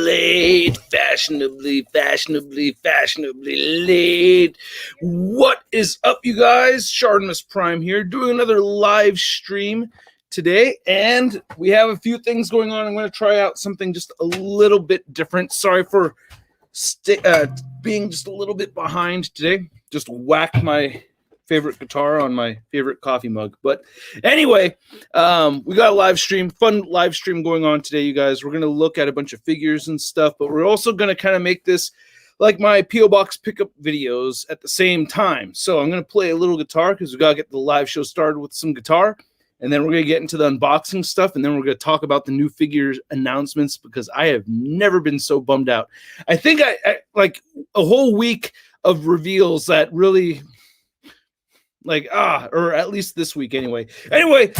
late. Fashionably late. What is up, you guys? ShartimusPrime here, doing another live stream today, and we have a few things going on. I'm going to try out something just a little bit different. Sorry for being just a little bit behind today. Just whacked my favorite guitar on my favorite coffee mug. But anyway, we got a live stream, fun live stream going on today, you guys. We're going to look at a bunch of figures and stuff, but we're also going to kind of make this like my P.O. Box pickup videos at the same time. So I'm going to play a little guitar because we got to get the live show started with some guitar. And then we're going to get into the unboxing stuff. And then we're going to talk about the new figures announcements because I have never been so bummed out. I think I like a whole week of reveals that really... or at least this week anyway. Anyway,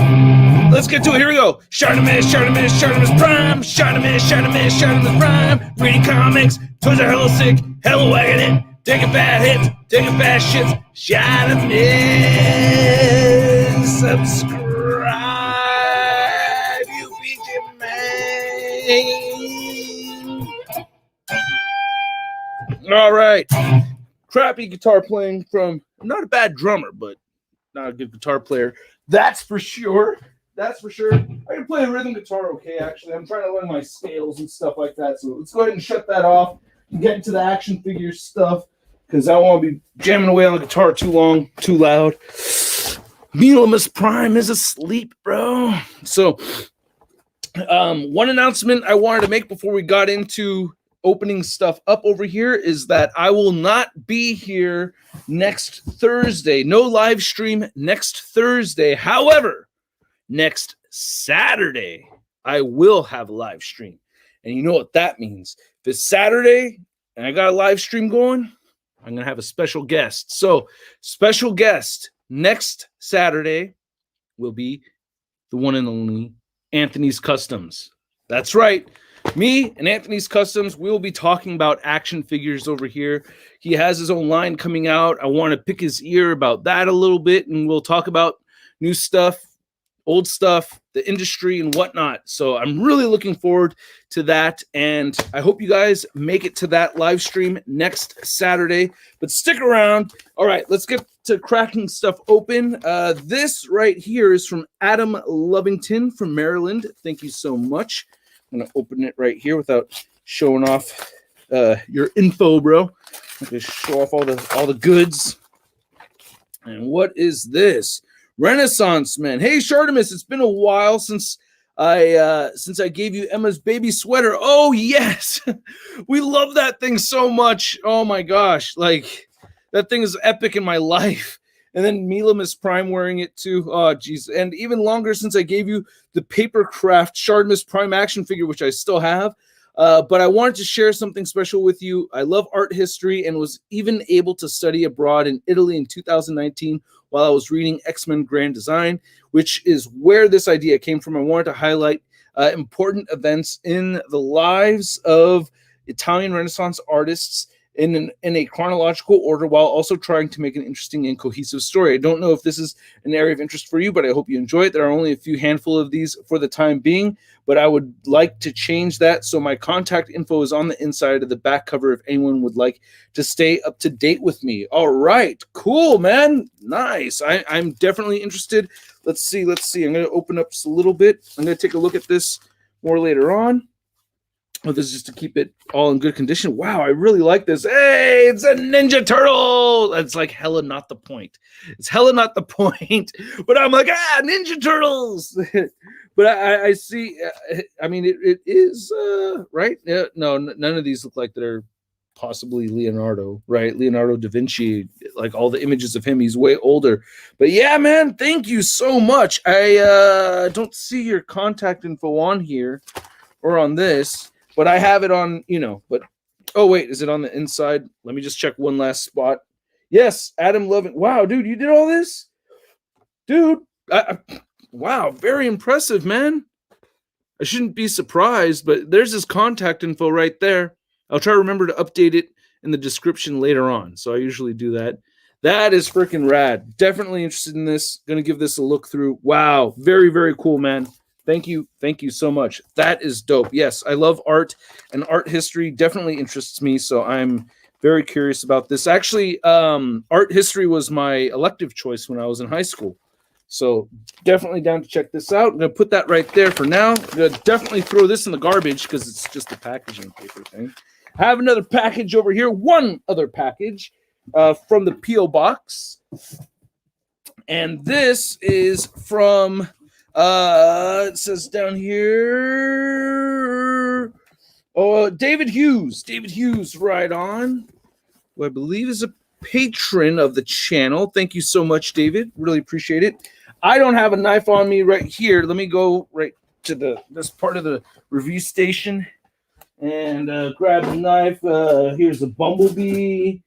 let's get to it. Here we go. ShartimusPrime. ShartimusPrime. Reading comics. Toys are hella sick. Hella wagging it. Taking bad hits. Taking bad shits. Shartimus. Subscribe. You feature man. All right. Crappy guitar playing from... I'm not a bad drummer, but not a good guitar player. That's for sure. That's for sure. I can play a rhythm guitar okay, actually. I'm trying to learn my scales and stuff like that. So let's go ahead and shut that off and get into the action figure stuff because I don't want to be jamming away on the guitar too long, too loud. ShartimusPrime is asleep, bro. So one announcement I wanted to make before we got into opening stuff up over here is that I will not be here next Thursday. No live stream next Thursday. However, next Saturday, I will have a live stream. And you know what that means. If it's Saturday and I got a live stream going, I'm going to have a special guest. So, special guest next Saturday will be the one and only Anthony's Customs. That's right. Me and Anthony's Customs, we will be talking about action figures over here. He has his own line coming out. I want to pick his ear about that a little bit, and we'll talk about new stuff, old stuff, the industry, and whatnot. So I'm really looking forward to that, and I hope you guys make it to that live stream next Saturday. But stick around. All right, let's get to cracking stuff open. This right here is from Adam Lovington from Maryland. Thank you so much. I'm going to open it right here without showing off your info, bro. I'm going to show off all the goods. And what is this? Renaissance Man. Hey, Shartimus, it's been a while since I gave you Emma's baby sweater. Oh, yes. We love that thing so much. Oh, my gosh. Like, that thing is epic in my life. And then ShartimusPrime wearing it too. Oh, geez. And even longer since I gave you the Papercraft ShartimusPrime action figure, which I still have. But I wanted to share something special with you. I love art history and was even able to study abroad in Italy in 2019 while I was reading X-Men Grand Design, which is where this idea came from. I wanted to highlight important events in the lives of Italian Renaissance artists in a chronological order while also trying to make an interesting and cohesive story. I don't know if this is an area of interest for you, but I hope you enjoy it. There are only a few handful of these for the time being, but I would like to change that. So my contact info is on the inside of the back cover if anyone would like to stay up to date with me. All right, cool, man. Nice. I'm definitely interested. Let's see. I'm going to open up just a little bit. I'm going to take a look at this more later on. Oh, this is just to keep it all in good condition. Wow, I really like this. Hey, it's a Ninja Turtle. That's like hella not the point. It's hella not the point. But I'm like, Ninja Turtles. But I see, I mean, it is, right? No, none of these look like they're possibly Leonardo, right? Leonardo da Vinci, like all the images of him, he's way older. But yeah, man, thank you so much. I don't see your contact info on here or on this. But I have it on, but, oh, wait, is it on the inside? Let me just check one last spot. Yes, Adam Loving. Wow, dude, you did all this? Dude, wow, very impressive, man. I shouldn't be surprised, but there's his contact info right there. I'll try to remember to update it in the description later on. So I usually do that. That is freaking rad. Definitely interested in this. Going to give this a look through. Wow, very, very cool, man. Thank you so much. That is dope. Yes, I love art, and art history definitely interests me, so I'm very curious about this. Actually, art history was my elective choice when I was in high school, so definitely down to check this out. I'm gonna put that right there for now. I'm gonna definitely throw this in the garbage because it's just a packaging paper thing. I have another package over here, one other package from the P.O. Box, and this is from it says down here, David Hughes. David Hughes, right on, who I believe is a patron of the channel. Thank you so much, David. Really appreciate it. I don't have a knife on me right here. Let me go right to this part of the review station and grab a knife. Here's a bumblebee.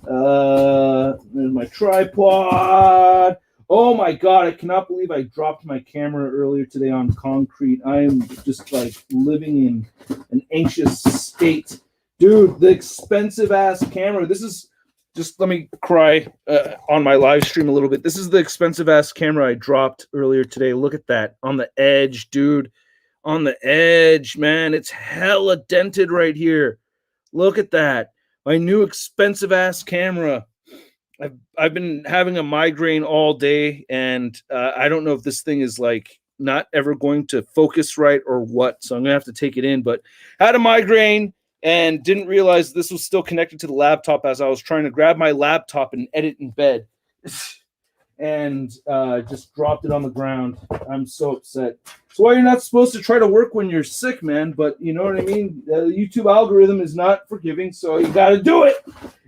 There's my tripod. Oh my God, I cannot believe I dropped my camera earlier today on concrete. I am just like living in an anxious state. Dude, the expensive ass camera. This is just, let me cry on my live stream a little bit. This is the expensive ass camera I dropped earlier today. Look at that on the edge, dude. On the edge, man. It's hella dented right here. Look at that. My new expensive ass camera. I've been having a migraine all day, and I don't know if this thing is like not ever going to focus right or what. So I'm gonna have to take it in. But I had a migraine and didn't realize this was still connected to the laptop as I was trying to grab my laptop and edit in bed, and just dropped it on the ground. I'm so upset. That's why you're not supposed to try to work when you're sick, man. But you know what I mean? The YouTube algorithm is not forgiving, so you got to do it.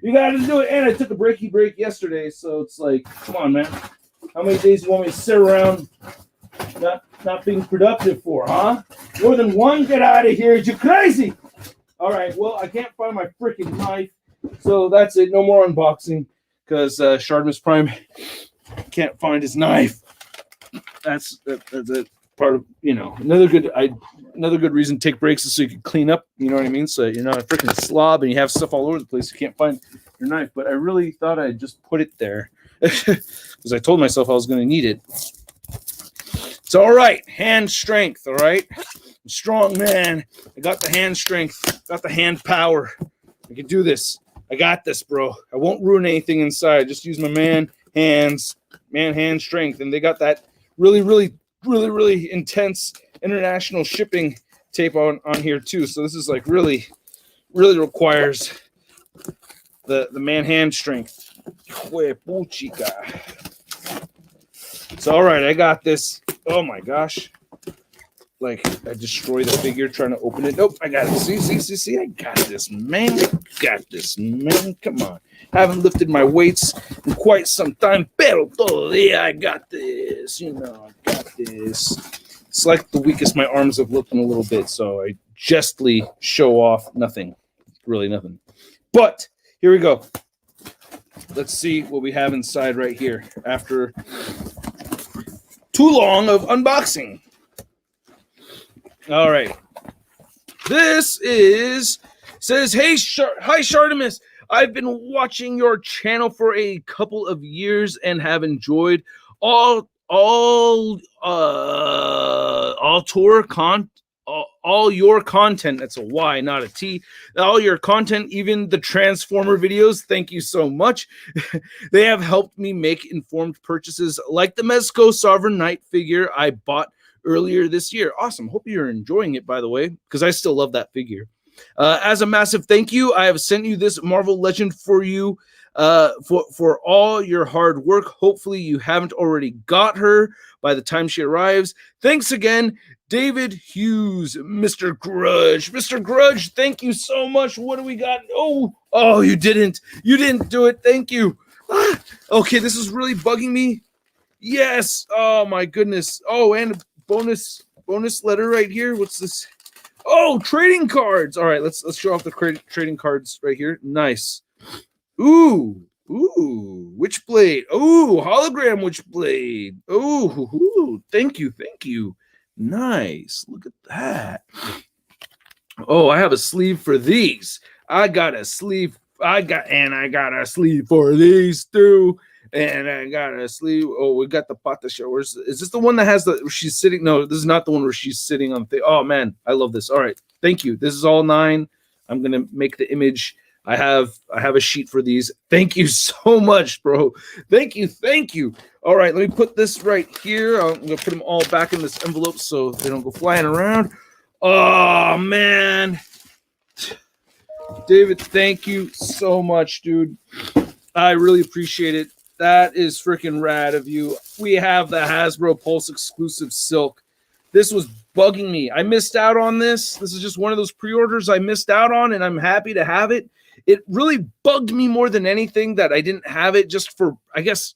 You got to do it. And I took a break yesterday, so it's like, come on, man. How many days do you want me to sit around not being productive for, huh? More than one? Get out of here. You're crazy. All right, well, I can't find my freaking knife, so that's it. No more unboxing because ShartimusPrime can't find his knife. That's a part of, you know, another good reason to take breaks is so you can clean up, you know what I mean? So you're not a freaking slob and you have stuff all over the place. You can't find your knife. But I really thought I'd just put it there because I told myself I was going to need it. It's all right. Hand strength, all right? I'm strong, man. I got the hand strength, got the hand power. I can do this. I got this, bro. I won't ruin anything inside. Just use my hand strength. And they got that really intense international shipping tape on here too. So this is like really requires the man hand strength. It's all right. I got this. Oh my gosh. Like I destroy the figure trying to open it. Nope, I got it. See. I got this, man. Come on. Haven't lifted my weights in quite some time. Pero todavía I got this. You know, I got this. It's like the weakest my arms have looked in a little bit, so I justly show off nothing. Really nothing. But here we go. Let's see what we have inside right here after too long of unboxing. All right. This says, hi Shartimus. I've been watching your channel for a couple of years and have enjoyed all your content. That's a Y, not a T. All your content, even the Transformer videos. Thank you so much. They have helped me make informed purchases, like the Mezco Sovereign Knight figure I bought earlier this year. Awesome. Hope you're enjoying it, by the way, because I still love that figure. As a massive thank you, I have sent you this Marvel Legend for you for all your hard work. Hopefully you haven't already got her by the time she arrives. Thanks again, David Hughes, Mr. Grudge. Mr. Grudge, thank you so much. What do we got? Oh, you didn't do it. Thank you. Okay, this is really bugging me. Yes. Oh my goodness. Oh, and a bonus letter right here. What's this? Oh, trading cards. All right, let's show off the trading cards right here. Nice. Ooh, Witchblade. Ooh, hologram Witchblade. Ooh, thank you. Nice. Look at that. Oh, I have a sleeve for these. I got a sleeve for these too. And I got a sleeve. Oh, we got the pata show. Is this the one that has the? She's sitting. No, this is not the one where she's sitting on. Oh man, I love this. All right, thank you. This is all 9. I'm gonna make the image. I have a sheet for these. Thank you so much, bro. Thank you. All right, let me put this right here. I'm gonna put them all back in this envelope so they don't go flying around. Oh man, David, thank you so much, dude. I really appreciate it. That is freaking rad of you. We have the Hasbro Pulse exclusive silk. This was bugging me. I missed out on this. This is just one of those pre-orders I missed out on, and I'm happy to have it. It really bugged me more than anything that I didn't have it, just for, I guess,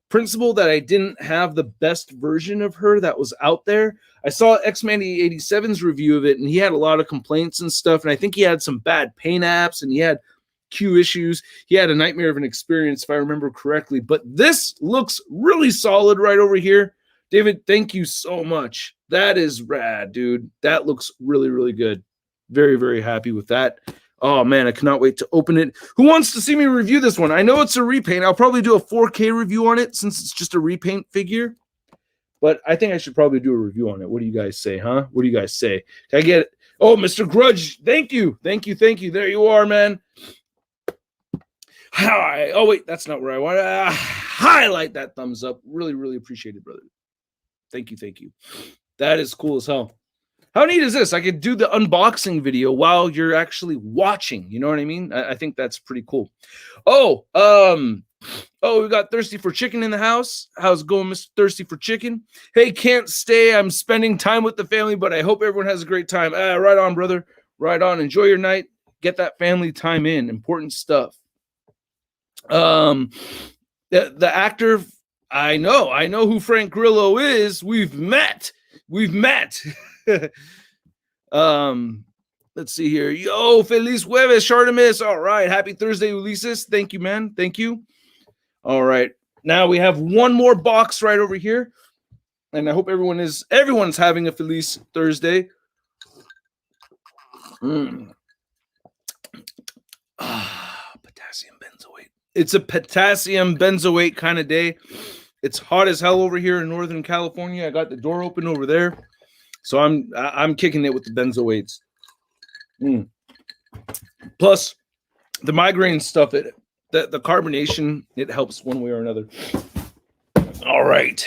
principle that I didn't have the best version of her that was out there. I saw X-Man 87's review of it, and he had a lot of complaints and stuff, and I think he had some bad paint apps, and he had Q issues. He had a nightmare of an experience, if I remember correctly. But this looks really solid right over here. David, thank you so much. That is rad, dude. That looks really, really good. Very, very happy with that. Oh, man, I cannot wait to open it. Who wants to see me review this one? I know it's a repaint. I'll probably do a 4K review on it since it's just a repaint figure. But I think I should probably do a review on it. What do you guys say, huh? What do you guys say? Can I get it? Oh, Mr. Grudge, thank you. There you are, man. Hi. Oh, wait, that's not where I want to highlight that thumbs up. Really, really appreciate it, brother. Thank you. That is cool as hell. How neat is this? I could do the unboxing video while you're actually watching. You know what I mean? I think that's pretty cool. Oh, we got Thirsty for Chicken in the house. How's it going, Mr. Thirsty for Chicken? Hey, can't stay. I'm spending time with the family, but I hope everyone has a great time. Right on, brother. Right on. Enjoy your night. Get that family time in. Important stuff. The actor, I know who Frank Grillo is. We've met. Let's see here. Yo, Feliz Jueves, Shartimus. All right. Happy Thursday, Ulises. Thank you, man. Thank you. All right. Now we have one more box right over here. And I hope everyone's having a Feliz Thursday. Potassium benzoate. It's a potassium benzoate kind of day. It's hot as hell over here in Northern California. I got the door open over there. So I'm kicking it with the benzoates. Plus, the migraine stuff, the carbonation, it helps one way or another. All right.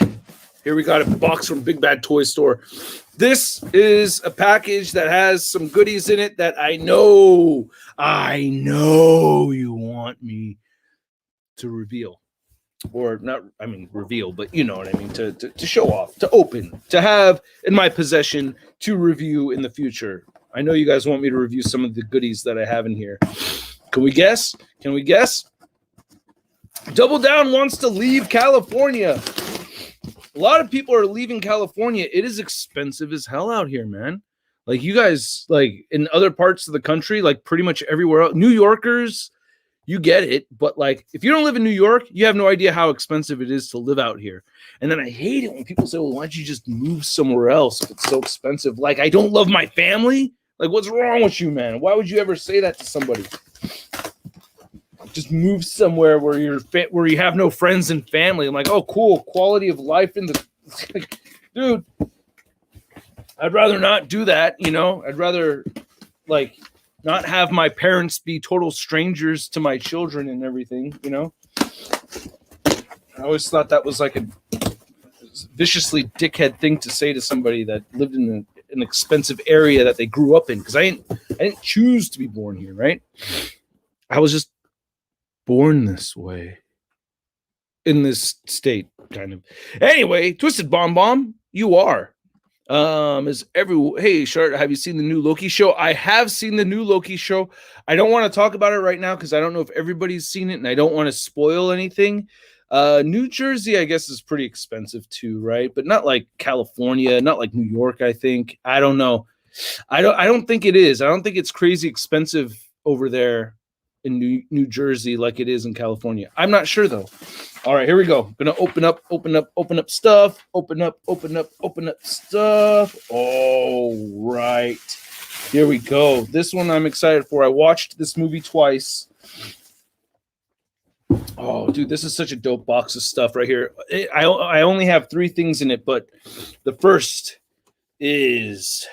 Here we got a box from Big Bad Toy Store. This is a package that has some goodies in it that I know you want me to reveal. Or not, I mean, reveal, but you know what I mean, to show off, to open, to have in my possession, to review in the future. I know you guys want me to review some of the goodies that I have in here. Can we guess? Double Down wants to leave California. A lot of people are leaving California. It is expensive as hell out here, man. Like you guys, like in other parts of the country, like pretty much everywhere else, New Yorkers, you get it, but like if you don't live in New York, you have no idea how expensive it is to live out here. And then I hate it when people say, well, why don't you just move somewhere else if it's so expensive? Like, I don't love my family? Like, what's wrong with you, man? Why would you ever say that to somebody? Just move somewhere where you have no friends and family. I'm like, oh, cool, quality of life in the... Dude, I'd rather not do that, you know? I'd rather, like... not have my parents be total strangers to my children and everything, you know? I always thought that was like a viciously dickhead thing to say to somebody that lived in an expensive area that they grew up in, because I didn't choose to be born here, right? I was just born this way. In this state, kind of. Anyway, Twisted Bomb, you are. Hey Shart, have you seen the new Loki show? I have seen the new Loki show. I don't want to talk about it right now because I don't know if everybody's seen it and I don't want to spoil anything. New Jersey, I guess, is pretty expensive too, right? But not like California, not like New York, I think. I don't know. I don't think it is. I don't think it's crazy expensive over there in New Jersey like it is in California. I'm not sure though. All right, here we go. Gonna open up stuff. Open up stuff. All right. Here we go. This one I'm excited for. I watched this movie twice. Oh, dude, this is such a dope box of stuff right here. I only have 3 things in it, but the first is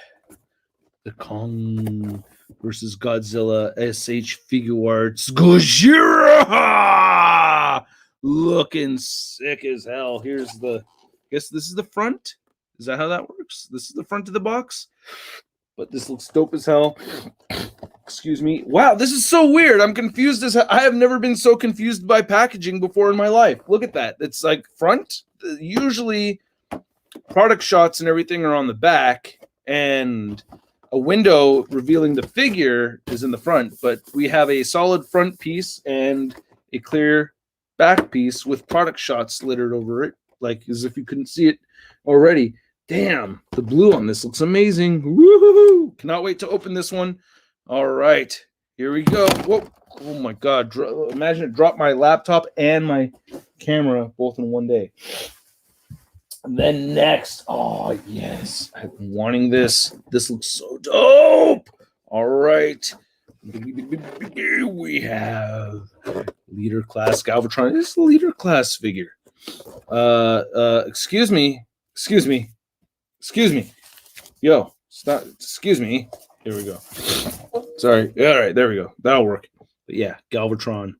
the Kong versus Godzilla SH Figure Arts Gojira, looking sick as hell. Here's the, I guess this is the front. Is that how that works? This is the front of the box, but this looks dope as hell. Excuse me. Wow, this is so weird. I'm confused as I have never been so confused by packaging before in my life. Look at that. It's like front. Usually product shots and everything are on the back, and a window revealing the figure is in the front, but we have a solid front piece and a clear back piece with product shots littered over it, like as if you couldn't see it already. Damn, the blue on this looks amazing. Woohoo! Cannot wait to open this one. All right, here we go. Whoa. Oh my God. Imagine it dropped my laptop and my camera both in one day. And then next, oh yes, I've been wanting this. This looks so dope. All right, we have leader class Galvatron. This is the leader class figure. Excuse me. Yo, stop. Excuse me. Here we go. Sorry. All right, there we go. That'll work. But yeah, Galvatron.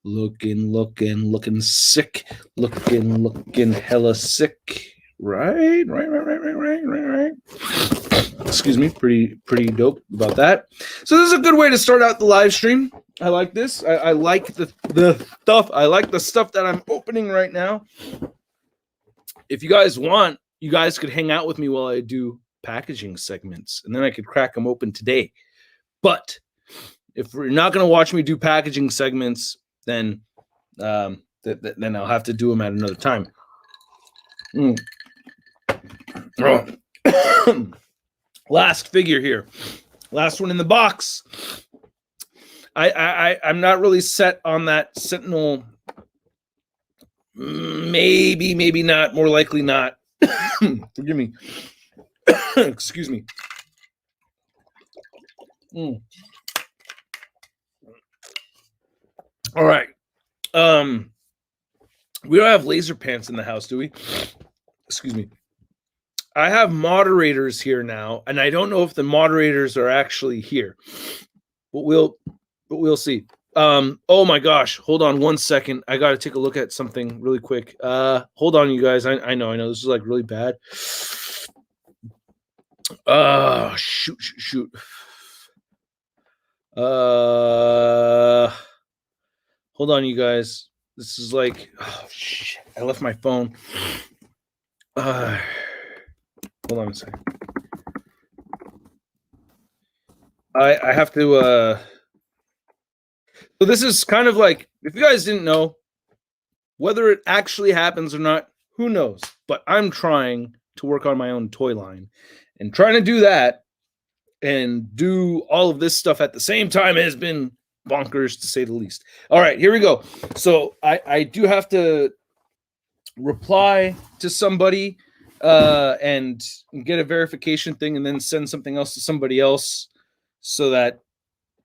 Looking sick. Looking hella sick. Right. Excuse me. Pretty dope about that. So this is a good way to start out the live stream. I like this. I like the stuff. I like the stuff that I'm opening right now. If you guys want, you guys could hang out with me while I do packaging segments, and then I could crack them open today. But if you're not going to watch me do packaging segments, then then I'll have to do them at another time. Oh. Last figure here, last one in the box. I'm not really set on that Sentinel. Maybe not. More likely not. Forgive me. Excuse me. All right. We don't have laser pants in the house, do we? Excuse me. I have moderators here now, and I don't know if the moderators are actually here, but we'll see. Oh my gosh, hold on 1 second. I got to take a look at something really quick. Hold on, you guys. I know this is like really bad. Shoot. Hold on, you guys. This is like, oh shit. I left my phone. Hold on a second. I have to so this is kind of like, if you guys didn't know, whether it actually happens or not, who knows? But I'm trying to work on my own toy line, and trying to do that and do all of this stuff at the same time has been bonkers, to say the least. All right, here we go. So I do have to reply to somebody and get a verification thing, and then send something else to somebody else so that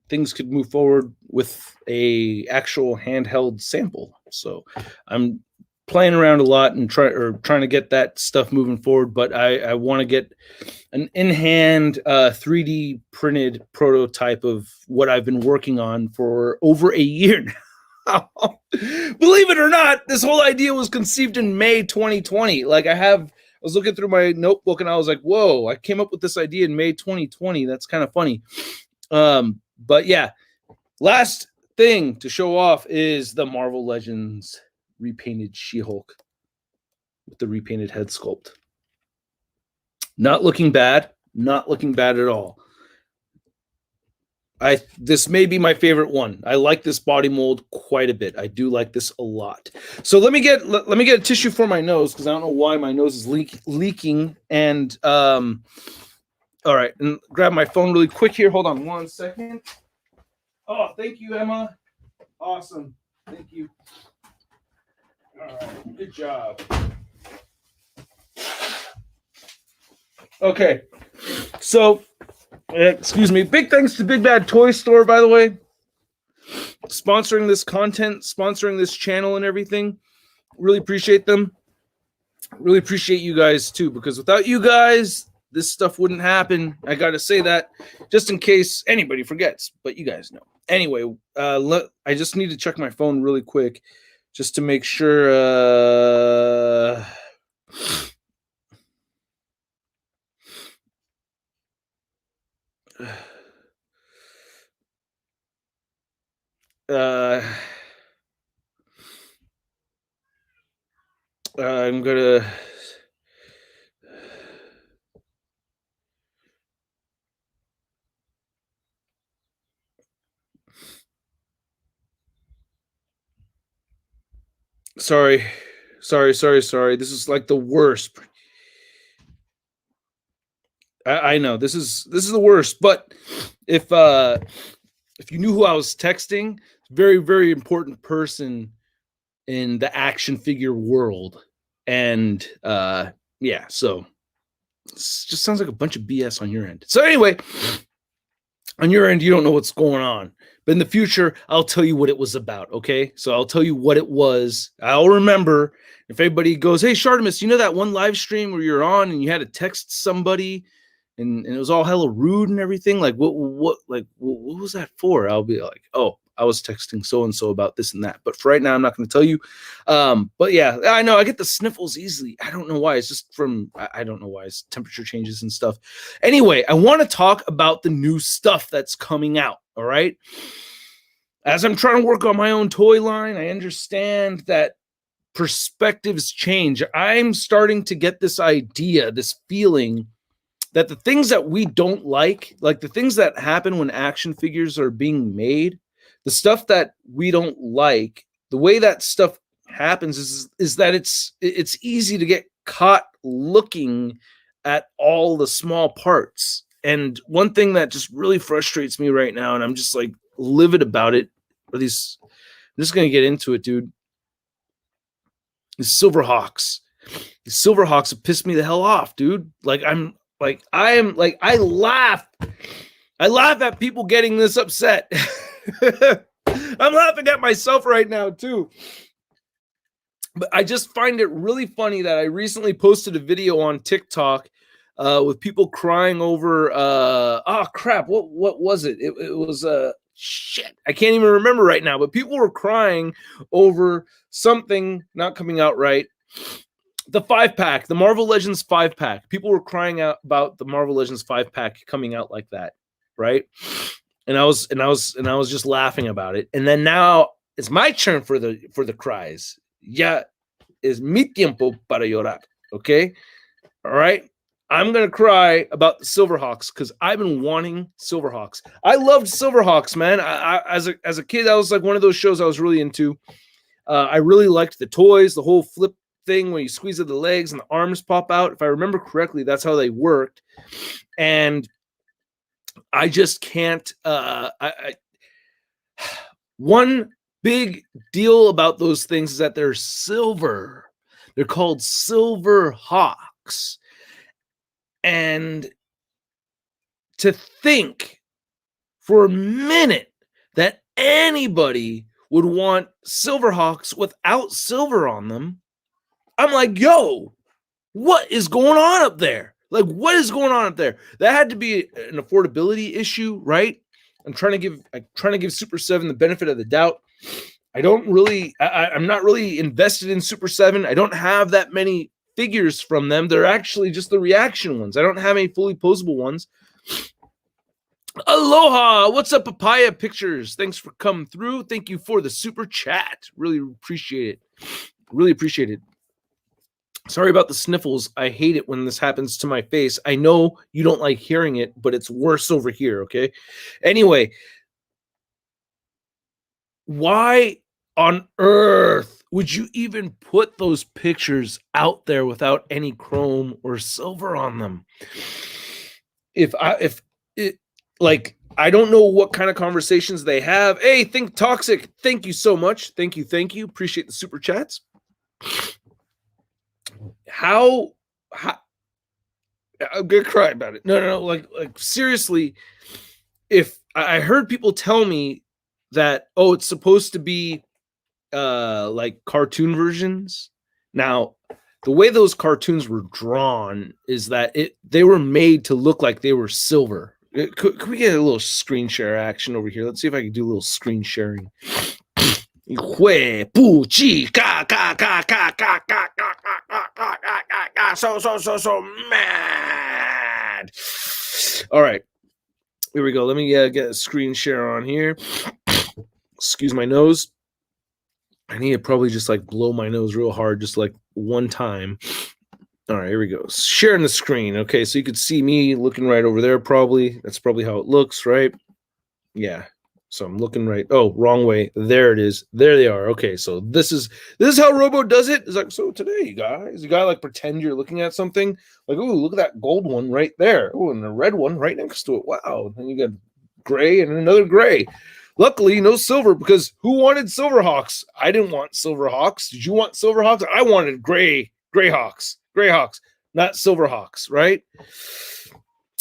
things could move forward with a actual handheld sample. So I'm playing around a lot and trying to get that stuff moving forward, but I want to get an in-hand 3D printed prototype of what I've been working on for over a year now. Believe it or not, this whole idea was conceived in May 2020. Like I was looking through my notebook and I was like, whoa, I came up with this idea in May 2020. That's kind of funny. But yeah, last thing to show off is the Marvel Legends repainted She-Hulk with the repainted head sculpt. Not looking bad at all. This may be my favorite one. I like this body mold quite a bit. I do like this a lot. So let me get a tissue for my nose, because I don't know why my nose is leaking. And all right, and grab my phone really quick here. Hold on 1 second. Oh, thank you, Emma. Awesome. Thank you. All right, good job. Okay, so excuse me. Big thanks to Big Bad Toy Store, by the way. sponsoring this content, sponsoring this channel and everything. Really appreciate them. Really appreciate you guys too, because without you guys, this stuff wouldn't happen. I got to say that just in case anybody forgets, but you guys know. Anyway, I just need to check my phone really quick just to make sure. I'm gonna. Sorry. This is like the worst. I know this is the worst. But if you knew who I was texting, very important person in the action figure world, and yeah, so it just sounds like a bunch of BS on your end. So anyway, on your end, you don't know what's going on. But in the future, I'll tell you what it was about, okay? So I'll tell you what it was. I'll remember. If anybody goes, hey, Shartimus, you know that one live stream where you're on and you had to text somebody and it was all hella rude and everything? Like, what was that for? I'll be like, oh, I was texting so-and-so about this and that. But for right now, I'm not going to tell you. But yeah, I know I get the sniffles easily. I don't know why. It's just from, I don't know why. It's temperature changes and stuff. Anyway, I want to talk about the new stuff that's coming out, all right? As I'm trying to work on my own toy line, I understand that perspectives change. I'm starting to get this idea, this feeling that the things that we don't like the things that happen when action figures are being made, the stuff that we don't like, the way that stuff happens is that it's easy to get caught looking at all the small parts. And one thing that just really frustrates me right now, and I'm just like livid about it, are these, I'm just going to get into it, dude. These Silverhawks. These Silverhawks have pissed me the hell off, dude. I laugh at people getting this upset. I'm laughing at myself right now too. But I just find it really funny that I recently posted a video on TikTok with people crying over crap, what was it? It was shit. I can't even remember right now, but people were crying over something not coming out right. The 5-pack, the Marvel Legends 5-pack. People were crying out about the Marvel Legends 5-pack coming out like that, right? And I was just laughing about it. And then now it's my turn for the cries. Ya es mi tiempo para llorar. Okay? All right? I'm gonna cry about the Silverhawks because I've been wanting Silverhawks. I loved Silverhawks, man. I as a kid, that was like one of those shows I was really into. I really liked the toys, the whole flip thing where you squeeze at the legs and the arms pop out. If I remember correctly, that's how they worked. And I just can't. One big deal about those things is that they're silver. They're called Silverhawks. And to think for a minute that anybody would want Silverhawks without silver on them, I'm like, yo, what is going on up there? Like, what is going on up there? That had to be an affordability issue, right? I'm trying to give Super 7 the benefit of the doubt. I'm not really invested in Super 7. I don't have that many figures from them. They're actually just the reaction ones. I don't have any fully posable ones. Aloha, what's up, Papaya Pictures? Thanks for coming through. Thank you for the super chat. Really appreciate it. Sorry about the sniffles. I hate it when this happens to my face. I know you don't like hearing it, but it's worse over here, okay? Anyway, why on earth would you even put those pictures out there without any chrome or silver on them? I don't know what kind of conversations they have. Hey, Think Toxic, thank you so much. Thank you. Appreciate the super chats. How I'm gonna cry about it. No, like seriously, if I heard people tell me that, oh, it's supposed to be like cartoon versions. Now, the way those cartoons were drawn is that they were made to look like they were silver. Could we get a little screen share action over here? Let's see if I can do a little screen sharing. So mad. All right, here we go. Let me get a screen share on here. Excuse my nose. I need to probably just like blow my nose real hard, just like one time. All right, here we go. Sharing the screen. Okay, so you could see me looking right over there probably. That's probably how it looks, right? Yeah. So I'm looking right. Oh, wrong way. There it is. There they are. Okay, so this is how Robo does it. It's like, so today, you guys, you gotta like pretend you're looking at something. Like, oh, look at that gold one right there. Oh, and the red one right next to it. Wow. And you got gray and another gray. Luckily, no silver, because who wanted Silverhawks? I didn't want Silverhawks. Did you want Silverhawks? I wanted Greyhawks, not Silverhawks, right?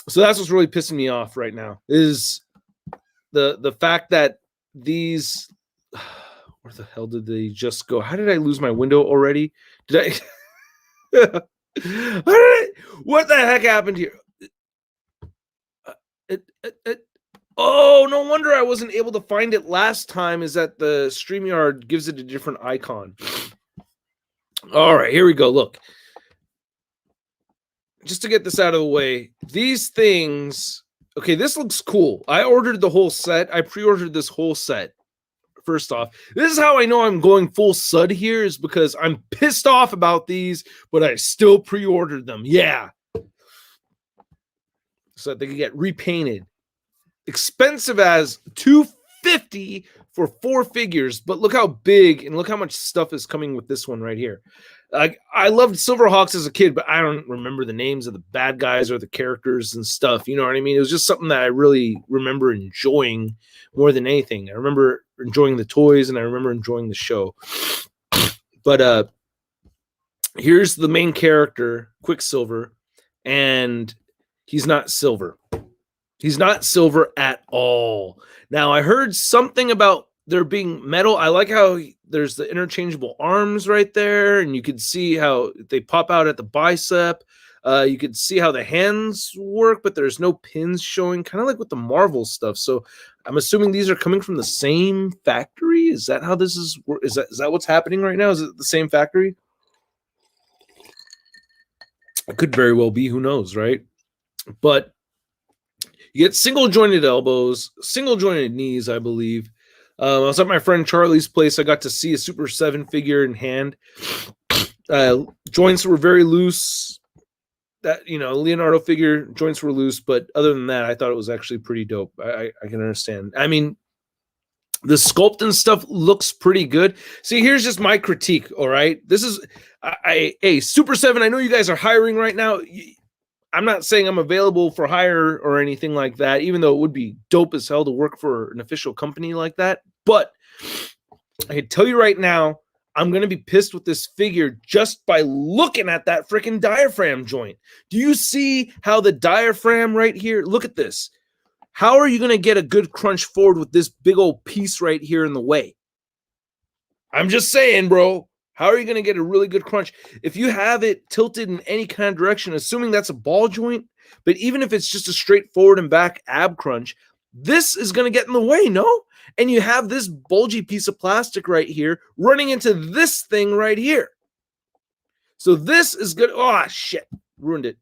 So that's what's really pissing me off right now is the fact that these. Where the hell did they just go? How did I lose my window already? Did I? What the heck happened here? Oh, no wonder I wasn't able to find it last time, is that the StreamYard gives it a different icon. All right, here we go. Look. Just to get this out of the way, these things, okay, this looks cool. I ordered the whole set. I pre-ordered this whole set. First off, this is how I know I'm going full sud here, is because I'm pissed off about these, but I still pre-ordered them. Yeah. So that they could get repainted. Expensive as $250 for 4 figures, but look how big and look how much stuff is coming with this one right here. Like, I loved Silverhawks as a kid, but I don't remember the names of the bad guys or the characters and stuff. You know what I mean? It was just something that I really remember enjoying more than anything. I remember enjoying the toys and I remember enjoying the show. But here's the main character, Quicksilver, and he's not silver. He's not silver at all. Now, I heard something about there being metal. I like how there's the interchangeable arms right there, and you could see how they pop out at the bicep. You could see how the hands work, but there's no pins showing, kind of like with the Marvel stuff. So I'm assuming these are coming from the same factory. Is that how this is? Is that what's happening right now? Is it the same factory? It could very well be. Who knows, right? But you get single jointed elbows, single jointed knees, I believe. I was at my friend Charlie's place. I got to see a Super 7 figure in hand. Joints were very loose. That, you know, Leonardo figure joints were loose, but other than that, I thought it was actually pretty dope. I can understand. I mean, the sculpt and stuff looks pretty good. See, here's just my critique. All right, this is hey, Super 7. I know you guys are hiring right now. I'm not saying I'm available for hire or anything like that, even though it would be dope as hell to work for an official company like that. But I can tell you right now, I'm going to be pissed with this figure just by looking at that freaking diaphragm joint. Do you see how the diaphragm right here? Look at this. How are you going to get a good crunch forward with this big old piece right here in the way? I'm just saying, bro. How are you going to get a really good crunch? If you have it tilted in any kind of direction, assuming that's a ball joint, but even if it's just a straight forward and back ab crunch, this is going to get in the way, no? And you have this bulgy piece of plastic right here running into this thing right here. So this is going to, oh, shit, ruined it.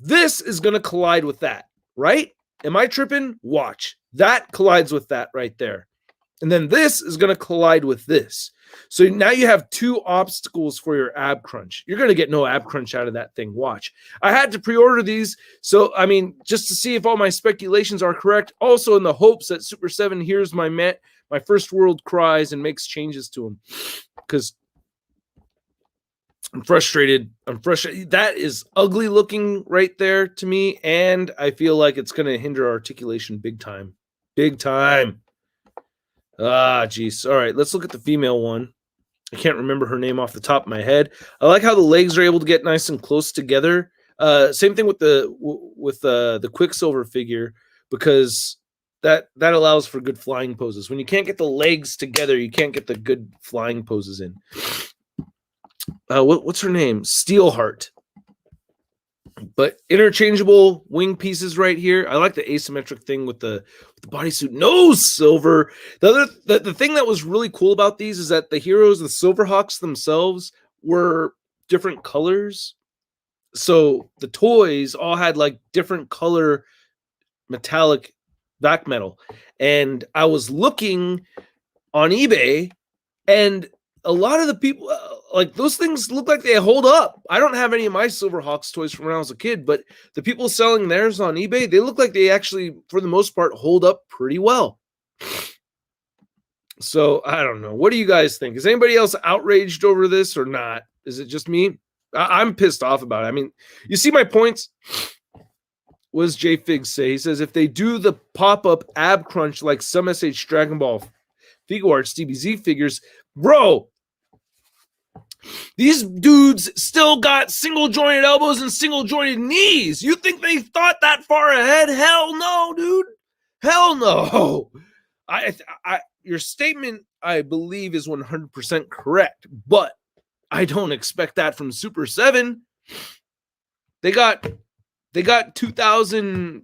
This is going to collide with that, right? Am I tripping? Watch. That collides with that right there. And then this is going to collide with this. So now you have 2 obstacles for your ab crunch. You're going to get no ab crunch out of that thing. Watch. I had to pre-order these. So, I mean, just to see if all my speculations are correct. Also in the hopes that Super 7 hears my first world cries and makes changes to him. Because I'm frustrated. That is ugly looking right there to me. And I feel like it's going to hinder articulation big time. Big time. Ah, geez. All right, let's look at the female one. I can't remember her name off the top of my head. I like how the legs are able to get nice and close together. Same thing with the Quicksilver figure, because that allows for good flying poses. When you can't get the legs together, you can't get the good flying poses in. What's her name? Steelheart. But interchangeable wing pieces right here. I like the asymmetric thing with the bodysuit. No silver. The thing that was really cool about these is that the heroes, the Silverhawks themselves, were different colors. So the toys all had like different color metallic back metal. And I was looking on eBay, and a lot of the people, like those things look like they hold up. I don't have any of my Silverhawks toys from when I was a kid, but the people selling theirs on eBay, they look like they actually, for the most part, hold up pretty well. So I don't know. What do you guys think? Is anybody else outraged over this or not? Is it just me? I'm pissed off about it. I mean, you see my points? What does J Fig say? He says, if they do the pop-up ab crunch like some SH Dragon Ball Figure Arts DBZ figures, bro, these dudes still got single-jointed elbows and single-jointed knees. You think they thought that far ahead? Hell no, dude. Hell no. Your statement, I believe, is 100% correct, but I don't expect that from Super 7. They got 2000.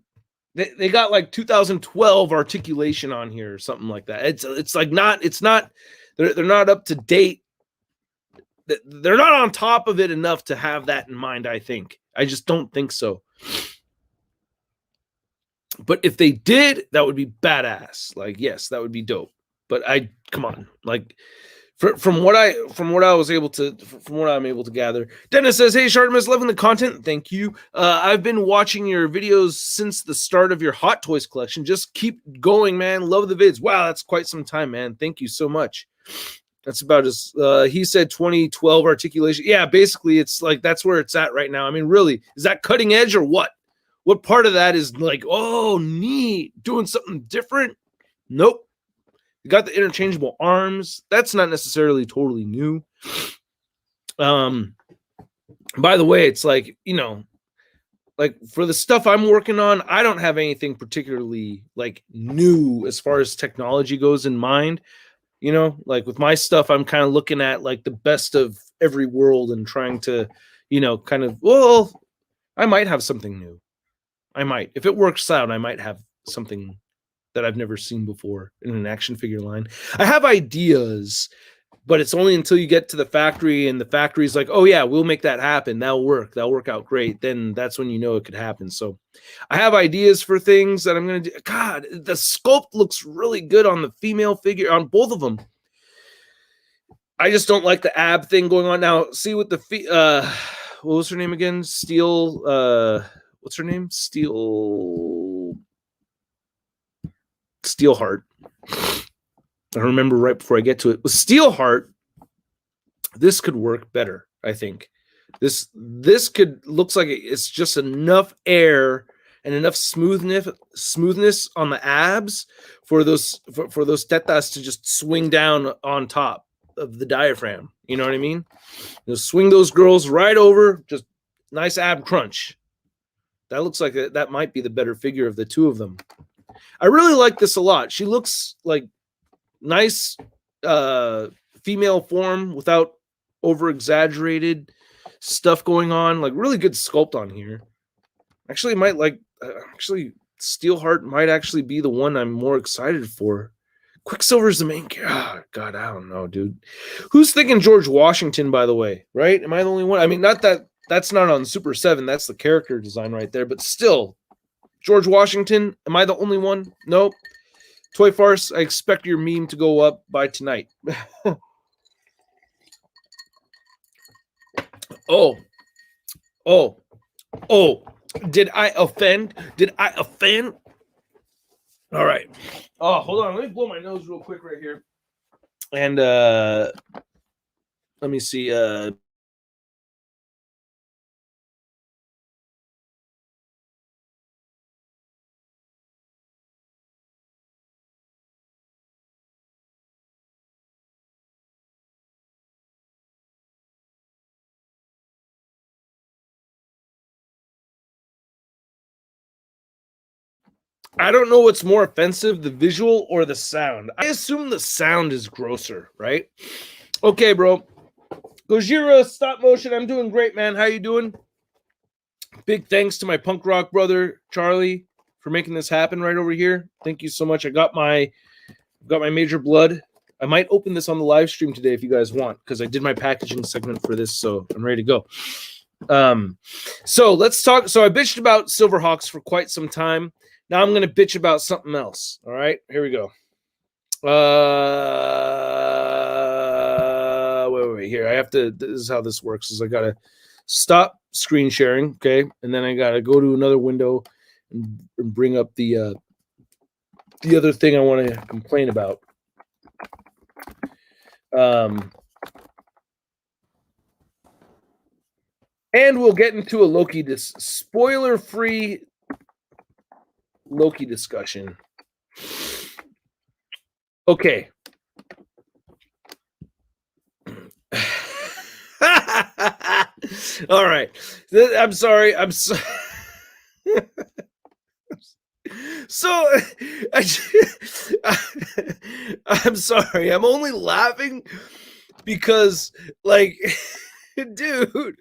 They got like 2012 articulation on here or something like that. It's like not. It's not. They're not up to date. They're not on top of it enough to have that in mind. I think. I just don't think so. But if they did, that would be badass. Like, yes, that would be dope. But come on, like from what I'm able to gather. Dennis says, "Hey, Shartimus, loving the content. Thank you. I've been watching your videos since the start of your Hot Toys collection. Just keep going, man. Love the vids. Wow, that's quite some time, man. Thank you so much." That's about as he said 2012 articulation. Yeah, basically, it's like that's where it's at right now. I mean, really, is that cutting edge or what? What part of that is like, oh, neat, doing something different? Nope. You got the interchangeable arms. That's not necessarily totally new. By the way, it's like, like for the stuff I'm working on, I don't have anything particularly like new as far as technology goes in mind. Like with my stuff, I'm kind of looking at like the best of every world and trying to, kind of, well, I might have something new. I might. If it works out, I might have something that I've never seen before in an action figure line. I have ideas, but it's only until you get to the factory and the factory's like, oh yeah, we'll make that happen. That'll work out great. Then that's when you know it could happen. So I have ideas for things that I'm going to do. God, the sculpt looks really good on the female figure, on both of them. I just don't like the ab thing going on now. See with the what was her name again? What's her name? Steelheart. I remember right before I get to it. With Steelheart, this could work better, I think. This looks like it's just enough air and enough smoothness on the abs for those tetas to just swing down on top of the diaphragm. You know what I mean? Swing those girls right over, just nice ab crunch. That looks like that might be the better figure of the two of them. I really like this a lot. She looks like nice female form without over exaggerated stuff going on. Like really good sculpt on here. Actually, Steelheart might actually be the one I'm more excited for. Quicksilver's the main character. Oh, God, I don't know, dude. Who's thinking George Washington, by the way? Right? Am I the only one? I mean, not that that's not on Super 7. That's the character design right there. But still, George Washington, am I the only one? Nope. Toy Farce, I expect your meme to go up by tonight. Oh. Did I offend? All right. Oh, hold on. Let me blow my nose real quick right here. And let me see. I don't know what's more offensive, the visual or the sound. I assume the sound is grosser, right? Okay, bro. Gojira, stop motion. I'm doing great, man. How you doing? Big thanks to my punk rock brother, Charlie, for making this happen right over here. Thank you so much. I got my major blood. I might open this on the live stream today if you guys want, because I did my packaging segment for this, so I'm ready to go. So let's talk. So I bitched about Silverhawks for quite some time. Now I'm going to bitch about something else. All right, here we go. Wait. Here, I have to. This is how this works. Is I got to stop screen sharing, okay, and then I got to go to another window and bring up the other thing I want to complain about. And we'll get into a Loki spoiler-free Loki discussion. Okay. All right. I'm sorry. I'm so so I'm sorry. I'm only laughing because, like, dude.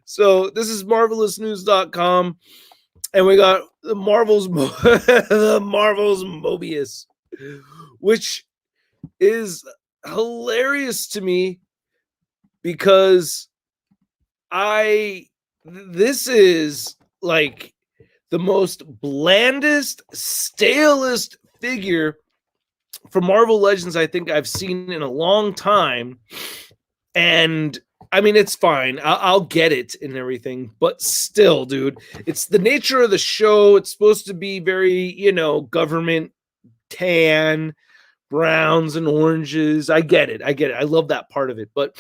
So this is marvelousnews.com, and we got the Marvel's Mobius, which is hilarious to me because this is like the most blandest, stalest figure from Marvel Legends I think I've seen in a long time. And I mean, it's fine. I'll get it and everything, but still, dude, it's the nature of the show. It's supposed to be very, government tan, browns and oranges. I get it. I love that part of it. But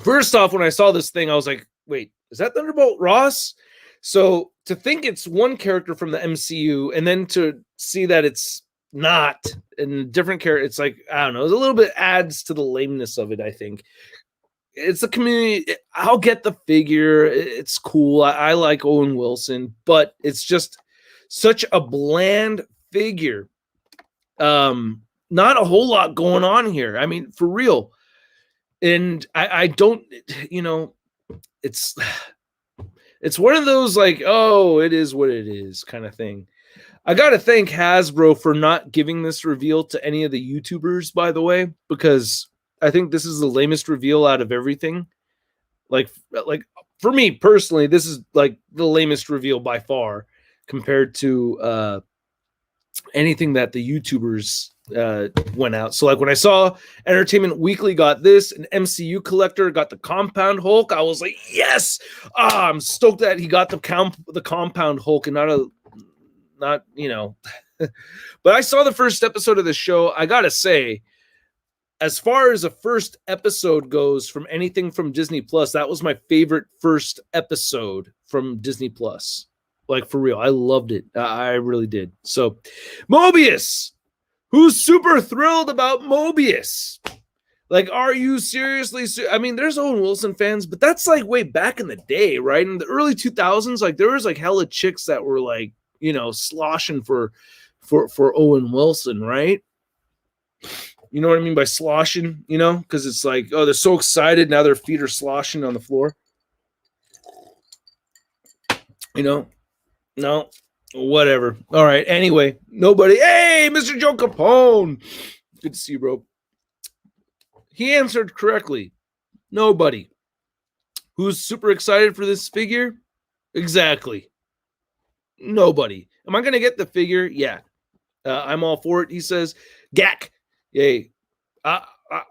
first off, when I saw this thing, I was like, wait, is that Thunderbolt Ross? So to think it's one character from the MCU and then to see that it's not a different character, it's like, I don't know, it's a little bit adds to the lameness of it, I think. It's a community. I'll get the figure. It's cool. I like Owen Wilson, but it's just such a bland figure. Not a whole lot going on here. I mean, for real. And I don't, it's one of those like, oh, it is what it is kind of thing. I got to thank Hasbro for not giving this reveal to any of the YouTubers, by the way, because I think this is the lamest reveal out of everything. Like for me personally, this is like the lamest reveal by far compared to anything that the YouTubers went out. So like when I saw Entertainment Weekly got this, an MCU collector got the Compound Hulk, I was like, yes! I'm stoked that he got the Compound Hulk and not but I saw the first episode of the show. I gotta say, as far as a first episode goes from anything from Disney Plus, that was my favorite first episode from Disney Plus. Like, for real. I loved it. I really did. So, Mobius! Who's super thrilled about Mobius? Like, are you seriously? I mean, there's Owen Wilson fans, but that's like way back in the day, right? In the early 2000s, like there was like hella chicks that were like, sloshing for Owen Wilson, right? You know what I mean by sloshing, because it's like, oh, they're so excited. Now their feet are sloshing on the floor. No, whatever. All right. Anyway, nobody. Hey, Mr. Joe Capone. Good to see you, bro. He answered correctly. Nobody. Who's super excited for this figure? Exactly. Nobody. Am I going to get the figure? Yeah. I'm all for it. He says, Gak. Yay. I'm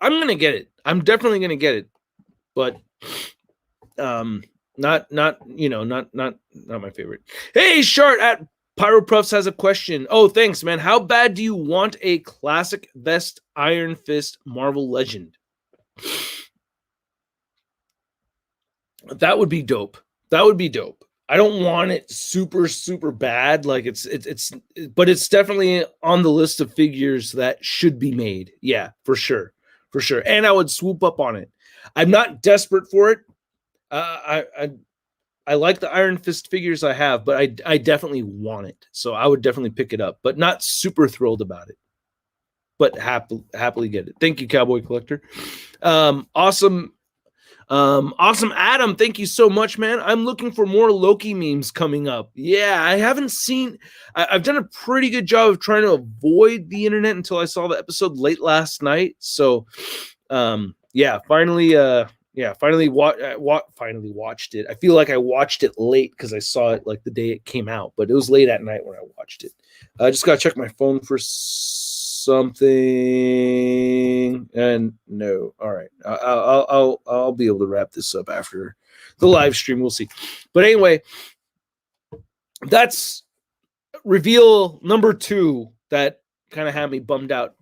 going to get it. I'm definitely going to get it. But not my favorite. Hey, Shart at Pyropuffs has a question. Oh, thanks, man. How bad do you want a classic vest Iron Fist Marvel Legend? That would be dope. I don't want it super, super bad. Like but it's definitely on the list of figures that should be made. Yeah, for sure. And I would swoop up on it. I'm not desperate for it. I like the Iron Fist figures I have, but I definitely want it. So I would definitely pick it up, but not super thrilled about it. But happily get it. Thank you, Cowboy Collector. Awesome. Awesome, Adam. Thank you so much, man. I'm looking for more Loki memes coming up. Yeah, I haven't seen. I've done a pretty good job of trying to avoid the internet until I saw the episode late last night. So, yeah, finally watched it. I feel like I watched it late because I saw it like the day it came out, but it was late at night when I watched it. I just gotta check my phone for something, and no. All right, I'll be able to wrap this up after the live stream. We'll see. But anyway, that's reveal number 2 that kind of had me bummed out.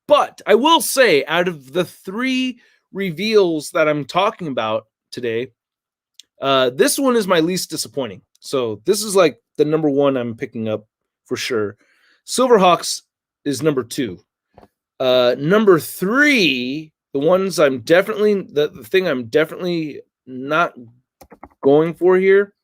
But I will say, out of the 3 reveals that I'm talking about today, this one is my least disappointing. So this is like the number 1 I'm picking up for sure. Silverhawks is number 2. Number 3, the ones I'm definitely the thing I'm definitely not going for here.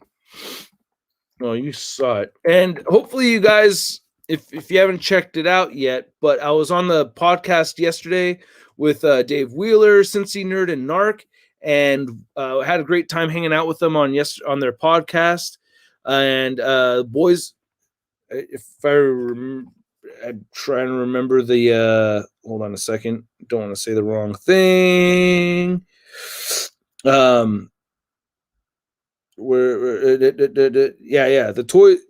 Oh, you saw it. And hopefully you guys, if you haven't checked it out yet, but I was on the podcast yesterday with Dave Wheeler, Cincy Nerd, and Narc, and had a great time hanging out with them on their podcast. And boys, if I'm trying to remember the hold on a second. Don't want to say the wrong thing. The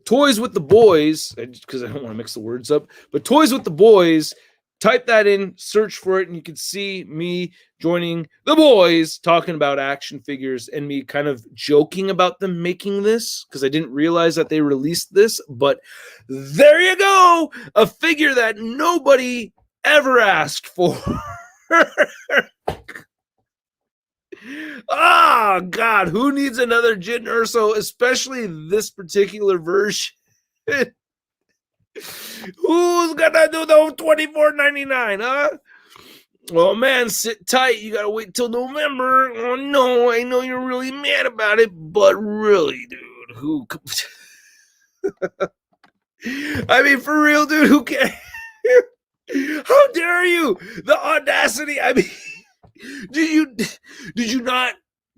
toys with the boys, because I don't want to mix the words up, but toys with the boys. Type that in, search for it, and you can see me joining the boys talking about action figures and me kind of joking about them making this because I didn't realize that they released this. But there you go, a figure that nobody ever asked for. Oh, God, who needs another Jyn Erso, especially this particular version? Who's gonna do the $24.99, huh? Oh man, sit tight. You gotta wait till November. Oh no, I know you're really mad about it, but really, dude, who? I mean, for real, dude, who cares? How dare you? The audacity. I mean, did you not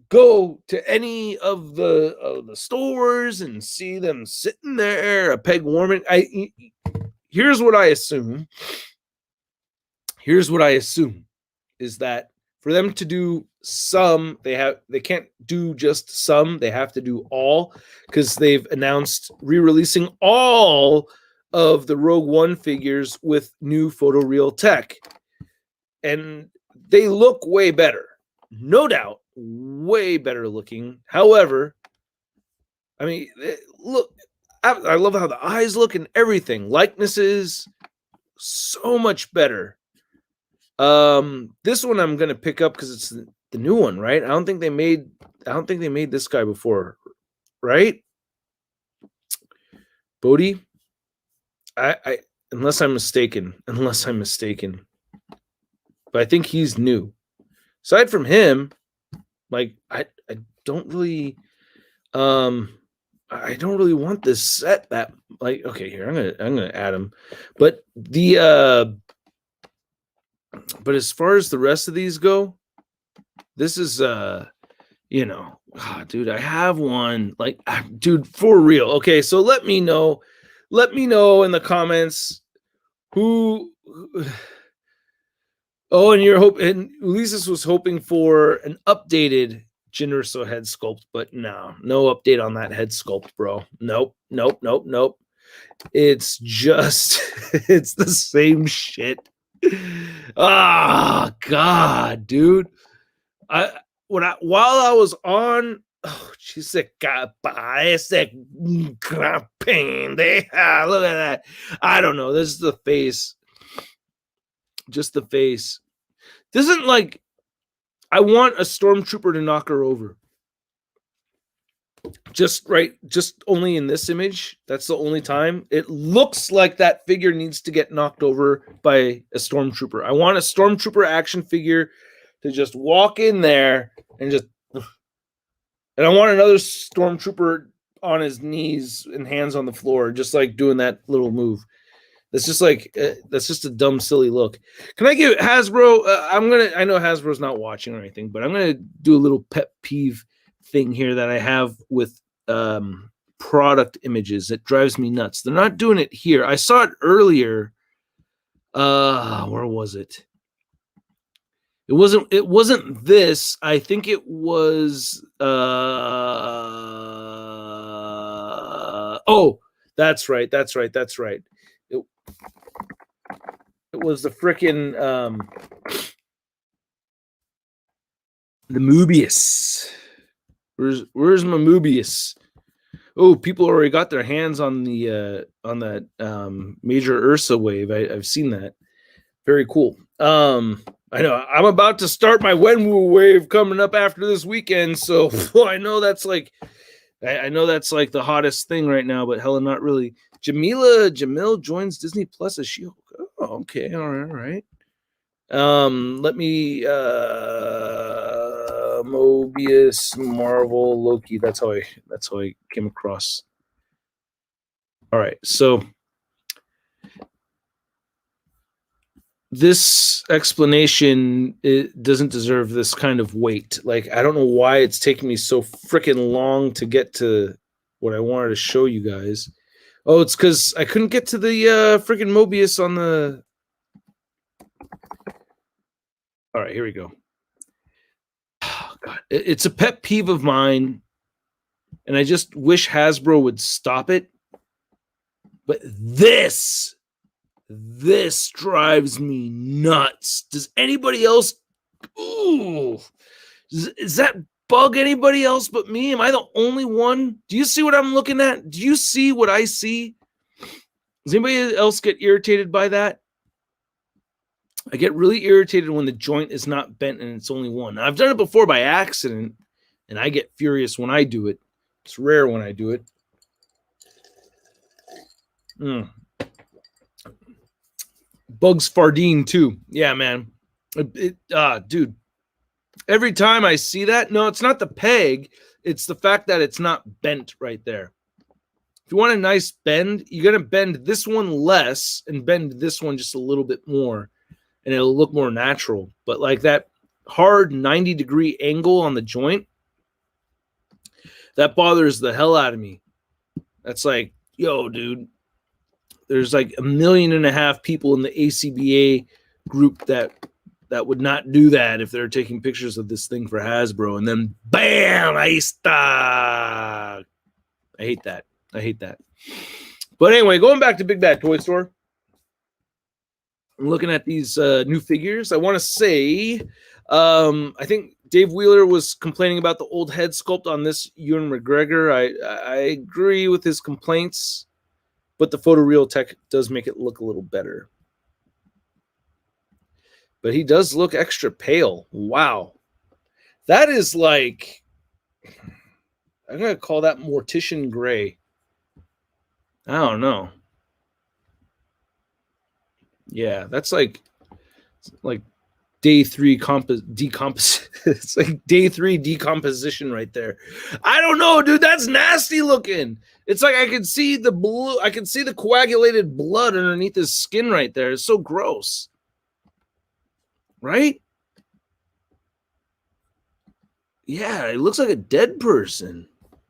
go to any of the stores and see them sitting there, a peg warming? Here's what I assume is that for them to do some, they can't do just some, they have to do all, because they've announced re-releasing all of the Rogue One figures with new photoreal tech. And they look way better. No doubt, way better looking. However, I mean, look, I love how the eyes look and everything. Likenesses, so much better. This one I'm gonna pick up because it's the new one, right? I don't think they made this guy before, right? Bodhi, I unless I'm mistaken. But I think he's new. Aside from him, like I don't really I don't really want this set that like okay here I'm gonna add him. But but as far as the rest of these go, this is dude, I have one like dude for real. Okay, so let me know in the comments who oh, and and Ulises was hoping for an updated Jyn Erso head sculpt, but no update on that head sculpt, bro. Nope. It's just it's the same shit. Ah, God, dude. While I was on, oh, she's a ese pendeja. Look at that. I don't know. This is the face. Just the face. This isn't like I want a stormtrooper to knock her over. Just only in this image. That's the only time. It looks like that figure needs to get knocked over by a stormtrooper. I want a stormtrooper action figure to just walk in there and just And I want another stormtrooper on his knees and hands on the floor, just like doing that little move. That's just like that's just a dumb, silly look. Can I give Hasbro? I know Hasbro's not watching or anything, but I'm gonna do a little pet peeve thing here that I have with product images. It drives me nuts. They're not doing it here. I saw it earlier. Where was it? It wasn't this. I think it was oh, that's right. It was the frickin' the Mobius. Where's my Mobius? Oh, people already got their hands on the on that Major Ursa wave. I've seen that. Very cool. I know I'm about to start my Wenwu wave coming up after this weekend, so I know that's like the hottest thing right now, but hella not really. Jamil joins Disney Plus as She-Hulk. Oh, okay, all right. Let me Mobius, Marvel, Loki. That's how I came across. All right, so this explanation, it doesn't deserve this kind of weight. Like, I don't know why it's taking me so freaking long to get to what I wanted to show you guys. Oh, it's because I couldn't get to the freaking Mobius on the... All right, here we go. Oh, God, it's a pet peeve of mine, and I just wish Hasbro would stop it. But this drives me nuts. Does anybody else? Ooh, does that bug anybody else but me? Am I the only one? Do you see what I'm looking at? Do you see what I see? Does anybody else get irritated by that? I get really irritated when the joint is not bent and it's only one. I've done it before by accident, and I get furious when I do it. It's rare when I do it. Bugs Fardine too. Yeah, man. Dude. Every time I see that, no, it's not the peg. It's the fact that it's not bent right there. If you want a nice bend, you're going to bend this one less and bend this one just a little bit more, and it'll look more natural. But like that hard 90-degree angle on the joint, that bothers the hell out of me. That's like, yo, dude, there's like 1.5 million people in the ACBA group that would not do that if they're taking pictures of this thing for Hasbro. And then, bam, ahí está. I hate that. But anyway, going back to Big Bad Toy Store, I'm looking at these new figures. I want to say, I think Dave Wheeler was complaining about the old head sculpt on this Ewan McGregor. I agree with his complaints, but the photoreal tech does make it look a little better. But he does look extra pale. Wow. That is like, I'm going to call that Mortician Gray. I don't know. Yeah, that's like day 3 it's like day 3 decomposition right there. I don't know, dude. That's nasty looking. It's like I can see the blue. I can see the coagulated blood underneath his skin right there. It's so gross. Right? Yeah, it looks like a dead person.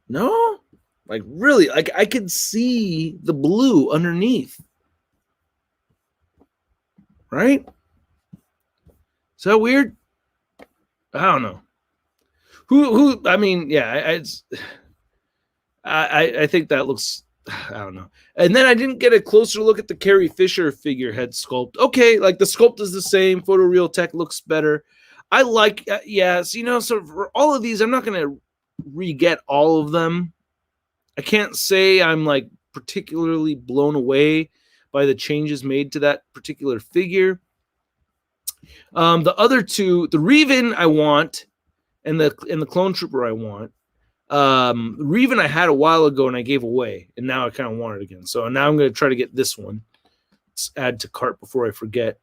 No? Like, really? Like, I could see the blue underneath. Right? Is that weird? I don't know. Who? I mean, yeah, I think that looks, I don't know. And then I didn't get a closer look at the Carrie Fisher figurehead sculpt. Okay, like the sculpt is the same. Photoreal tech looks better. I like, yes, you know, so for all of these, I'm not going to re-get all of them. I can't say I'm like particularly blown away by the changes made to that particular figure. The other two, the Revan I want, and the Clone Trooper I want. Revan I had a while ago and I gave away, and now I kind of want it again. So now I'm going to try to get this one. Let's add to cart before I forget.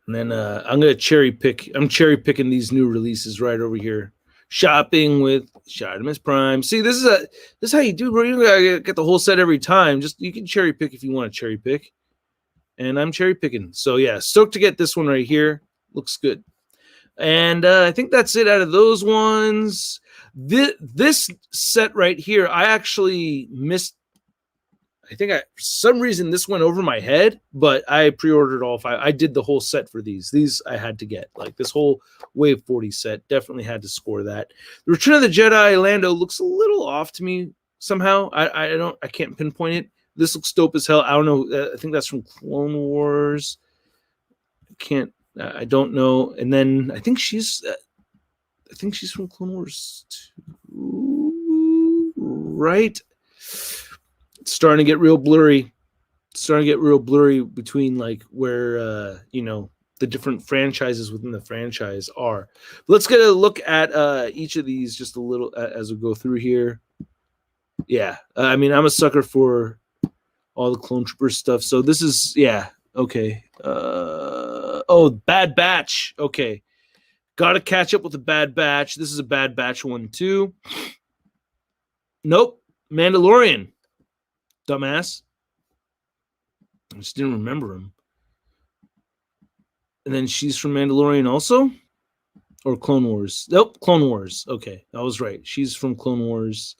And then I'm gonna cherry pick. I'm cherry picking these new releases right over here. Shopping with ShartimusPrime. See, this is how you do, bro. You don't gotta get the whole set every time. Just you can cherry pick if you want to cherry pick. And I'm cherry picking. So yeah, stoked to get this one right here. Looks good. And I think that's it out of those ones. This set right here, I actually missed. I think for some reason this went over my head, but I pre-ordered all 5. I did the whole set for these. These I had to get. Like this whole Wave 40 set, definitely had to score that. The Return of the Jedi Lando looks a little off to me somehow. I can't pinpoint it. This looks dope as hell. I don't know. I think that's from Clone Wars. I don't know. And then I think she's from Clone Wars 2, right? It's starting to get real blurry. Between like where the different franchises within the franchise are. Let's get a look at each of these just a little as we go through here. Yeah, I mean, I'm a sucker for all the Clone Troopers stuff. So this is, yeah, okay. Bad Batch. Okay. Got to catch up with the Bad Batch. This is a Bad Batch one too. Nope. Mandalorian. Dumbass. I just didn't remember him. And then she's from Mandalorian also? Or Clone Wars? Nope, Clone Wars. Okay, I was right. She's from Clone Wars.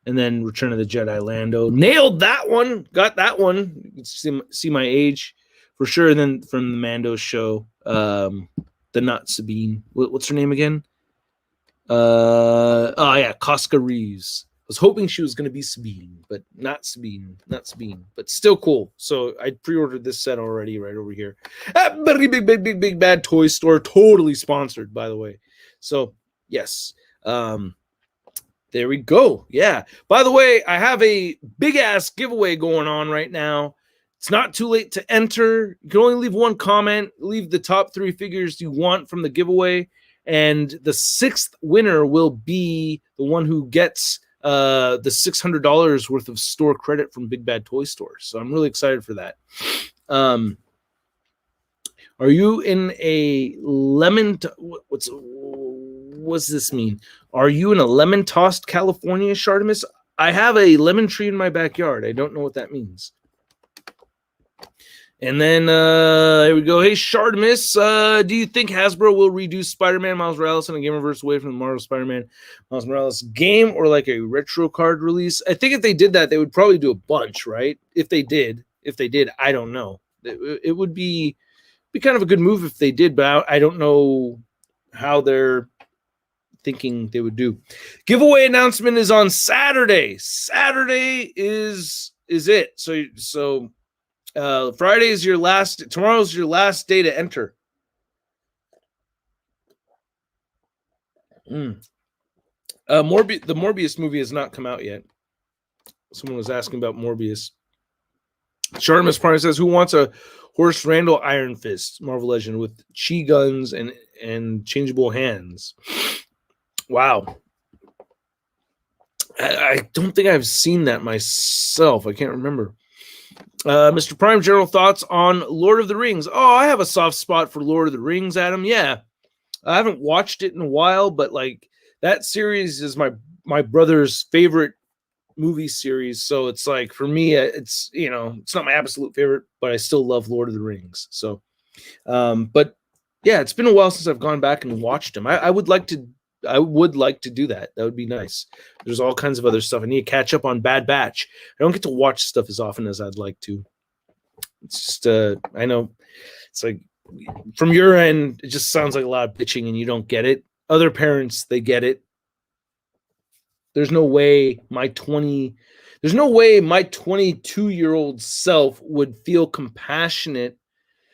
And then Return of the Jedi Lando. Nailed that one. Got that one. You can see my age for sure. And then from the Mando show, the not Sabine. What's her name again? Casca Reeves. I was hoping she was going to be Sabine, but not Sabine. But still cool. So I pre-ordered this set already right over here. Very big bad toy store. Totally sponsored, by the way. So, yes. There we go. Yeah. By the way, I have a big-ass giveaway going on right now. It's not too late to enter. You can only leave one comment. Leave the top 3 figures you want from the giveaway. And the 6th winner will be the one who gets the $600 worth of store credit from Big Bad Toy Store. So I'm really excited for that. Are you in a lemon? What's this mean? Are you in a lemon tossed California, Shartimus? I have a lemon tree in my backyard. I don't know what that means. And then here we go. Hey, Shartimus, do you think Hasbro will redo Spider-Man Miles Morales in a Gamerverse away from the Marvel Spider-Man Miles Morales game or like a retro card release? I think if they did that, they would probably do a bunch, right? If they did, I don't know. It would be kind of a good move if they did, but I don't know how they're thinking they would do. Giveaway announcement is on Saturday. Saturday is it. So Friday is your last. Tomorrow's your last day to enter. The Morbius movie has not come out yet. Someone was asking about Morbius. ShartimusPrime says, "Who wants a Horace Randall Iron Fist Marvel Legend with chi guns and changeable hands?" Wow. I don't think I've seen that myself. I can't remember. Mr. Prime, general thoughts on Lord of the Rings. Oh, I have a soft spot for Lord of the Rings, Adam. Yeah. I haven't watched it in a while, but like that series is my brother's favorite movie series. So it's like, for me, it's, it's not my absolute favorite, but I still love Lord of the Rings. So, but yeah, it's been a while since I've gone back and watched them. I would like to do that. That would be nice. There's all kinds of other stuff. I need to catch up on Bad Batch. I don't get to watch stuff as often as I'd like to. It's just, I know it's like from your end, it just sounds like a lot of bitching and you don't get it. Other parents, they get it. There's no way my 22-year-old self would feel compassionate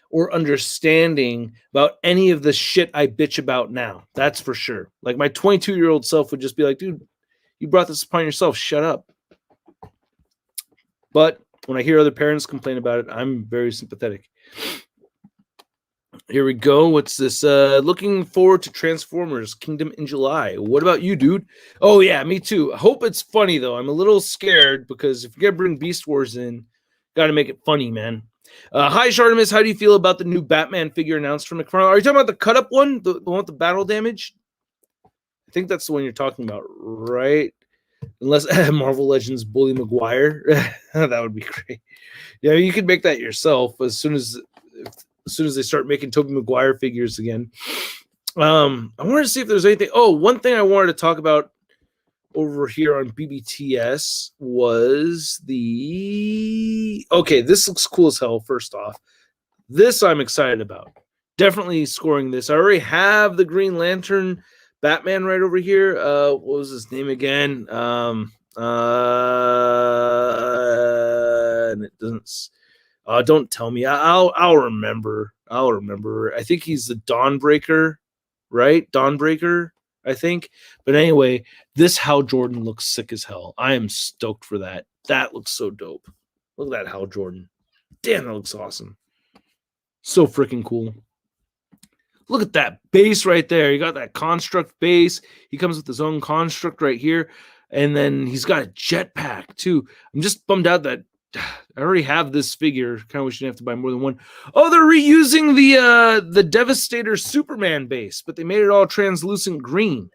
or understanding about any of the shit I bitch about now. That's for sure. Like my 22-year-old self would just be like, dude, you brought this upon yourself. Shut up. But when I hear other parents complain about it, I'm very sympathetic. Here we go. What's this? Looking forward to Transformers Kingdom in July. What about you, dude? Oh, yeah, me too. I hope it's funny, though. I'm a little scared because if you're going to bring Beast Wars in, got to make it funny, man. Hi, Shartimus. How do you feel about the new Batman figure announced from McFarlane? Are you talking about the cut-up one? The one with the battle damage? I think that's the one you're talking about, right? Unless Marvel Legends Bully Maguire. That would be great. Yeah, you could make that yourself as soon as they start making Tobey Maguire figures again. I wanted to see if there's anything. Oh, one thing I wanted to talk about over here on BBTS was the... Okay, this looks cool as hell, first off. This I'm excited about. Definitely scoring this. I already have the Green Lantern Batman right over here. What was his name again? And it doesn't... don't tell me. I'll remember. I'll remember. I think he's the Dawnbreaker, right? Dawnbreaker, I think. But anyway, this Hal Jordan looks sick as hell. I am stoked for that. That looks so dope. Look at that Hal Jordan. Damn, that looks awesome. So freaking cool. Look at that base right there. You got that construct base. He comes with his own construct right here. And then he's got a jetpack too. I'm just bummed out that I already have this figure. Kind of wish you didn't have to buy more than one. Oh, they're reusing the Devastator Superman base, but they made it all translucent green,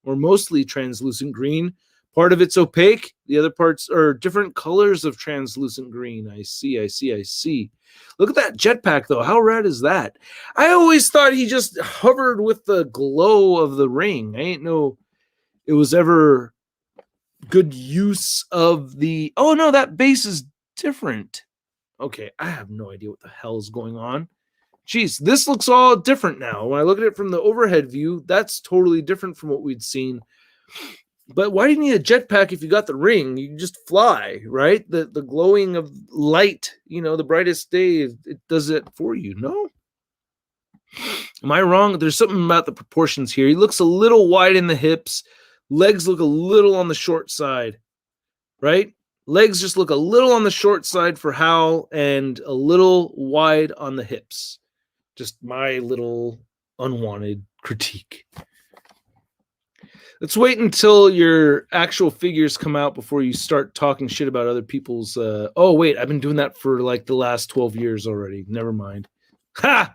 or mostly translucent green. Part of it's opaque. The other parts are different colors of translucent green. I see. Look at that jetpack, though. How rad is that? I always thought he just hovered with the glow of the ring. I ain't know it was ever good use of the... Oh, no, that base is different. Okay, I have no idea what the hell is going on. Jeez, this looks all different now. When I look at it from the overhead view, that's totally different from what we'd seen. But why do you need a jetpack if you got the ring? You can just fly, right? The glowing of light, you know, the brightest day, it does it for you, no? Am I wrong? There's something about the proportions here. He looks a little wide in the hips. Legs look a little on the short side, right? Legs just look a little on the short side for Hal and a little wide on the hips. Just my little unwanted critique. Let's wait until your actual figures come out before you start talking shit about other people's... Oh, wait, I've been doing that for like the last 12 years already. Never mind. Ha!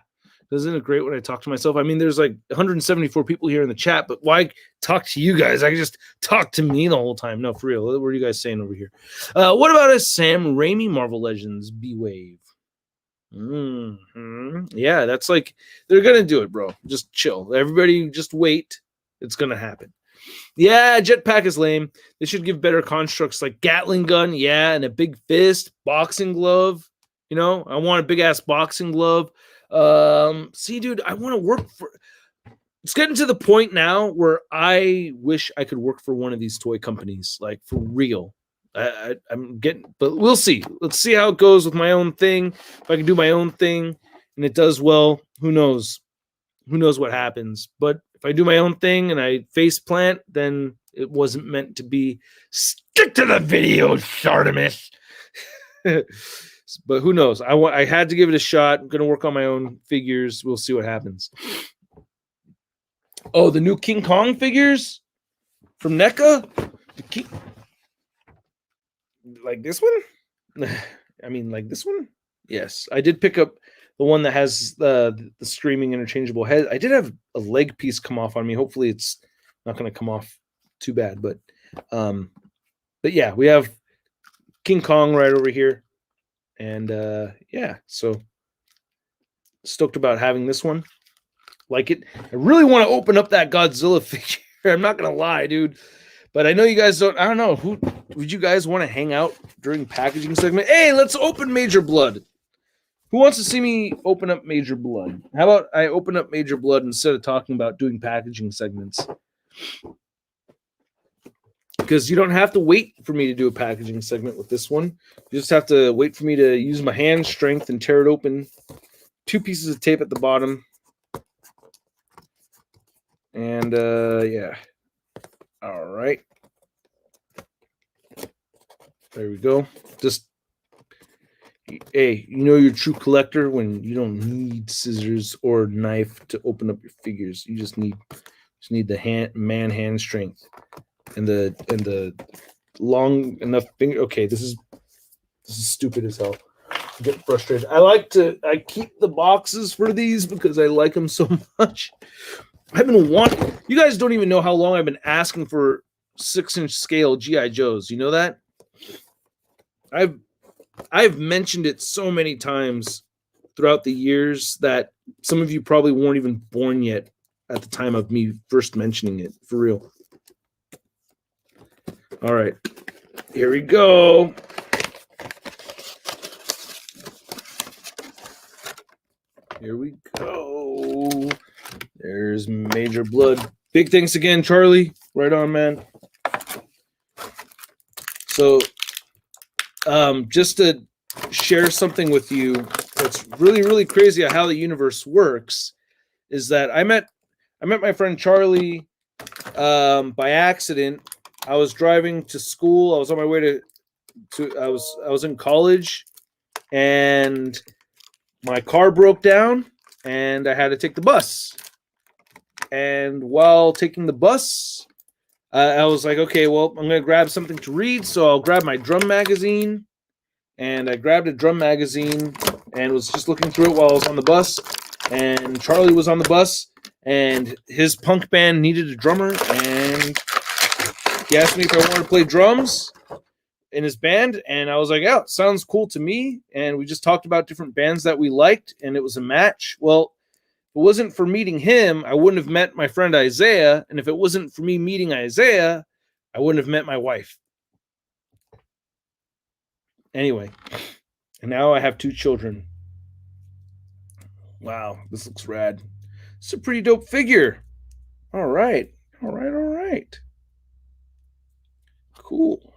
Isn't it great when I talk to myself? I mean, there's like 174 people here in the chat, but why talk to you guys? I can just talk to me the whole time. No, for real. What are you guys saying over here? What about a Sam Raimi Marvel Legends B-Wave? Yeah, that's like... They're going to do it, bro. Just chill. Everybody just wait. It's going to happen. Yeah, jetpack is lame. They should give better constructs like Gatling gun, yeah, and a big fist, boxing glove. You know, I want a big ass boxing glove. See, dude, I want to work for... It's getting to the point now where I wish I could work for one of these toy companies, like for real. I'm getting, but we'll see. Let's see how it goes with my own thing. If I can do my own thing and it does well, who knows? Who knows what happens? But if I do my own thing and I face plant, then it wasn't meant to be. Stick to the video, Shartimus. But who knows? I had to give it a shot. I'm going to work on my own figures. We'll see what happens. Oh, the new King Kong figures from NECA? Like this one? I mean, like this one? Yes. I did pick up the one that has the streaming interchangeable head. I did have a leg piece come off on me. Hopefully it's not going to come off too bad. But yeah, we have King Kong right over here. And yeah, so stoked about having this one. Like it. I really want to open up that Godzilla figure. I'm not going to lie, dude. But I know you guys don't. I don't know. Who would you guys want to hang out during packaging segment? Hey, let's open Major Blood. Who wants to see me open up Major Blood? How about I open up Major Blood instead of talking about doing packaging segments? Because you don't have to wait for me to do a packaging segment with this one. You just have to wait for me to use my hand strength and tear it open. 2 pieces of tape at the bottom. And yeah. All right. There we go. Just... Hey, you know you're a true collector when you don't need scissors or knife to open up your figures. You just need the hand strength and the long enough finger. Okay, this is stupid as hell. get frustrated. I keep the boxes for these because I like them so much. I've been wanting, you guys don't even know how long I've been asking for 6-inch scale G.I. Joes. You know that? I've mentioned it so many times throughout the years that some of you probably weren't even born yet at the time of me first mentioning it, for real. All right, here we go. Here we go. There's Major Blood. Big thanks again, Charlie. Right on, man. So, just to share something with you that's really, really crazy how the universe works is that I met my friend Charlie by accident. I was driving to school. I was on my way to I was in college, and my car broke down, and I had to take the bus. And while taking the bus, I was like, okay, well, I'm going to grab something to read. So I'll grab my drum magazine. And I grabbed a drum magazine and was just looking through it while I was on the bus. And Charlie was on the bus, and his punk band needed a drummer. And he asked me if I wanted to play drums in his band. And I was like, yeah, sounds cool to me. And we just talked about different bands that we liked, and it was a match. Well, if it wasn't for meeting him, I wouldn't have met my friend Isaiah. And if it wasn't for me meeting Isaiah, I wouldn't have met my wife. Anyway, and now I have 2 children. Wow, this looks rad. It's a pretty dope figure. All right. Cool.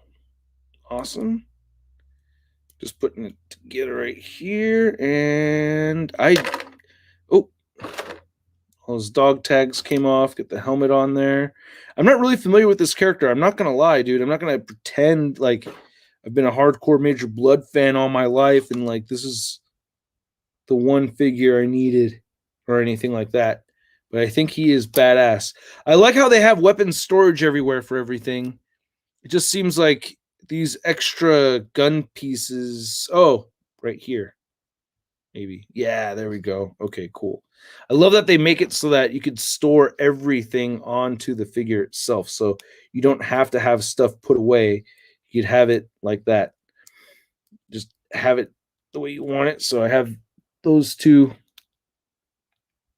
Awesome. Just putting it together right here. And all those dog tags came off. Get the helmet on there. I'm not really familiar with this character. I'm not going to lie, dude. I'm not going to pretend like I've been a hardcore Major Blood fan all my life and like this is the one figure I needed or anything like that. But I think he is badass. I like how they have weapon storage everywhere for everything. It just seems like these extra gun pieces. Oh, right here. Maybe. Yeah, there we go. Okay, cool. I love that they make it so that you could store everything onto the figure itself. So you don't have to have stuff put away. You'd have it like that. Just have it the way you want it. So I have those 2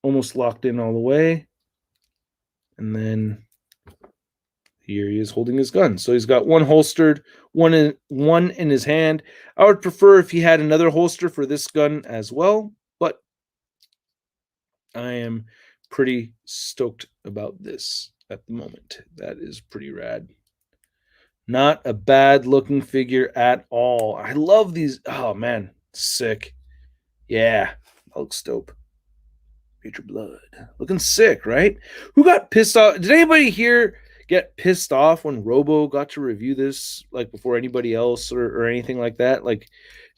almost locked in all the way. And then here he is holding his gun. So he's got one holstered, one in his hand. I would prefer if he had another holster for this gun as well, but I am pretty stoked about this at the moment. That is pretty rad. Not a bad looking figure at all. I love these. Oh man, sick. Yeah, that looks dope. Major Blood. Looking sick, right? Who got pissed off? Did anybody here get pissed off when Robo got to review this, like before anybody else or anything like that? Like,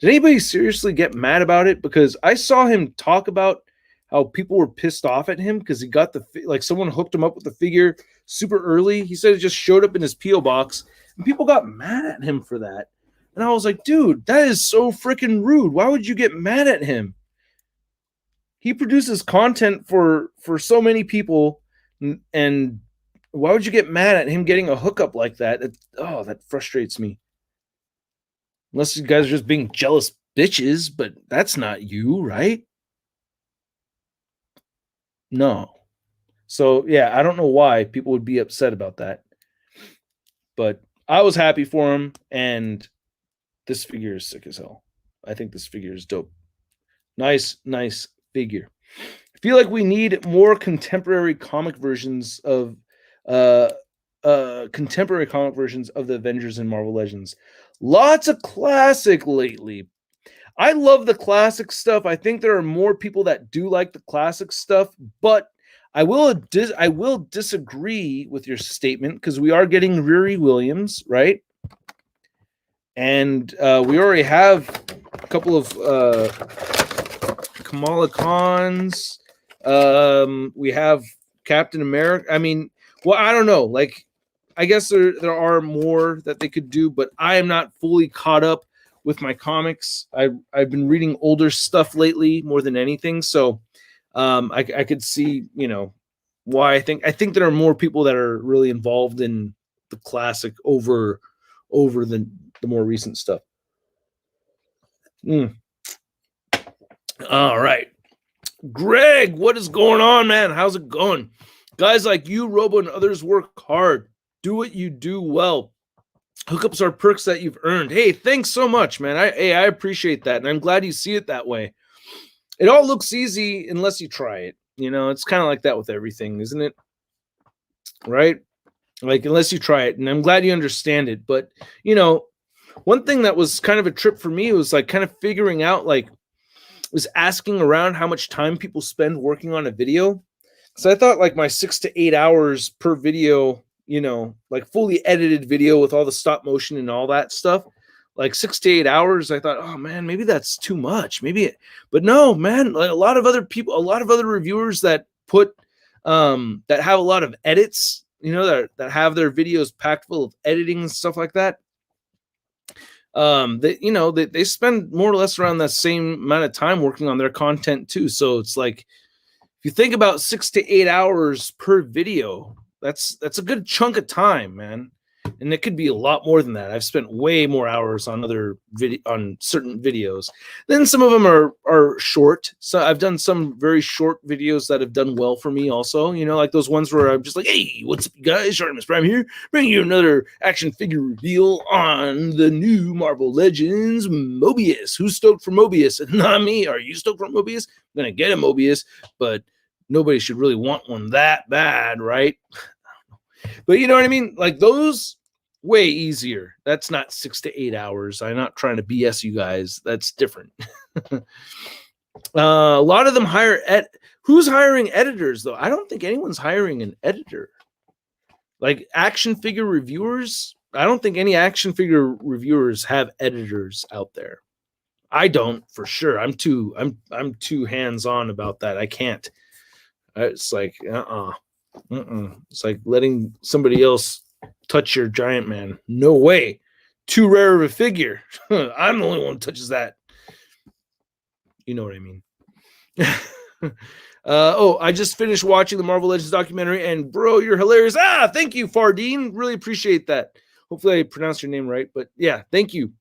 did anybody seriously get mad about it? Because I saw him talk about how people were pissed off at him because he got like someone hooked him up with the figure super early. He said it just showed up in his P.O. box and people got mad at him for that. And I was like, dude, that is so freaking rude. Why would you get mad at him? He produces content for so many people, and why would you get mad at him getting a hookup like that? That frustrates me. Unless you guys are just being jealous bitches, but that's not you, right? No. So, yeah, I don't know why people would be upset about that. But I was happy for him, and this figure is sick as hell. I think this figure is dope. Nice figure. I feel like we need more contemporary comic versions of the Avengers and Marvel Legends. Lots of classic lately. I love the classic stuff. I think there are more people that do like the classic stuff, but I will disagree with your statement because we are getting Riri Williams, right? And we already have a couple of Kamala Khans. We have Captain America. I mean, well, I don't know. Like, I guess there are more that they could do, but I am not fully caught up with my comics. I've been reading older stuff lately more than anything, so I could see, you know, why I think there are more people that are really involved in the classic over the more recent stuff. All right, Greg, what is going on, man? How's it going? Guys like you, Robo, and others work hard. Do what you do well. Hookups are perks that you've earned. Hey, thanks so much, man. I appreciate that, and I'm glad you see it that way. It all looks easy unless you try it. You know, it's kind of like that with everything, isn't it? Right? Like, unless you try it, and I'm glad you understand it. But, you know, one thing that was kind of a trip for me was like kind of figuring out, like, was asking around how much time people spend working on a video. So I thought like my 6 to 8 hours per video, you know, like fully edited video with all the stop motion and all that stuff, like 6 to 8 hours. I thought, oh man, maybe that's too much. But no, man, like a lot of other people, a lot of other reviewers that put, that have a lot of edits, you know, that have their videos packed full of editing and stuff like that. They spend more or less around that same amount of time working on their content too. So it's like, if you think about 6 to 8 hours per video, that's a good chunk of time, man. And it could be a lot more than that. I've spent way more hours on on certain videos. Then some of them are short. So I've done some very short videos that have done well for me also. You know, like those ones where I'm just like, hey, what's up, guys? ShartimusPrime here, bringing you another action figure reveal on the new Marvel Legends Mobius. Who's stoked for Mobius? Not me. Are you stoked for Mobius? I'm going to get a Mobius, but nobody should really want one that bad, right? But you know what I mean? Like those, way easier. That's not 6 to 8 hours. I'm not trying to BS you guys. That's different. A lot of them hire who's hiring editors though? I don't think anyone's hiring an editor. Like action figure reviewers, I don't think any action figure reviewers have editors out there. I don't, for sure. I'm too hands-on about that. I can't. It's like it's like letting somebody else touch your giant man. No way. Too rare of a figure. I'm the only one who touches that. You know what I mean. I just finished watching the Marvel Legends documentary, and bro, you're hilarious. Thank you, Fardeen. Really appreciate that. Hopefully I pronounced your name right, but yeah, thank you.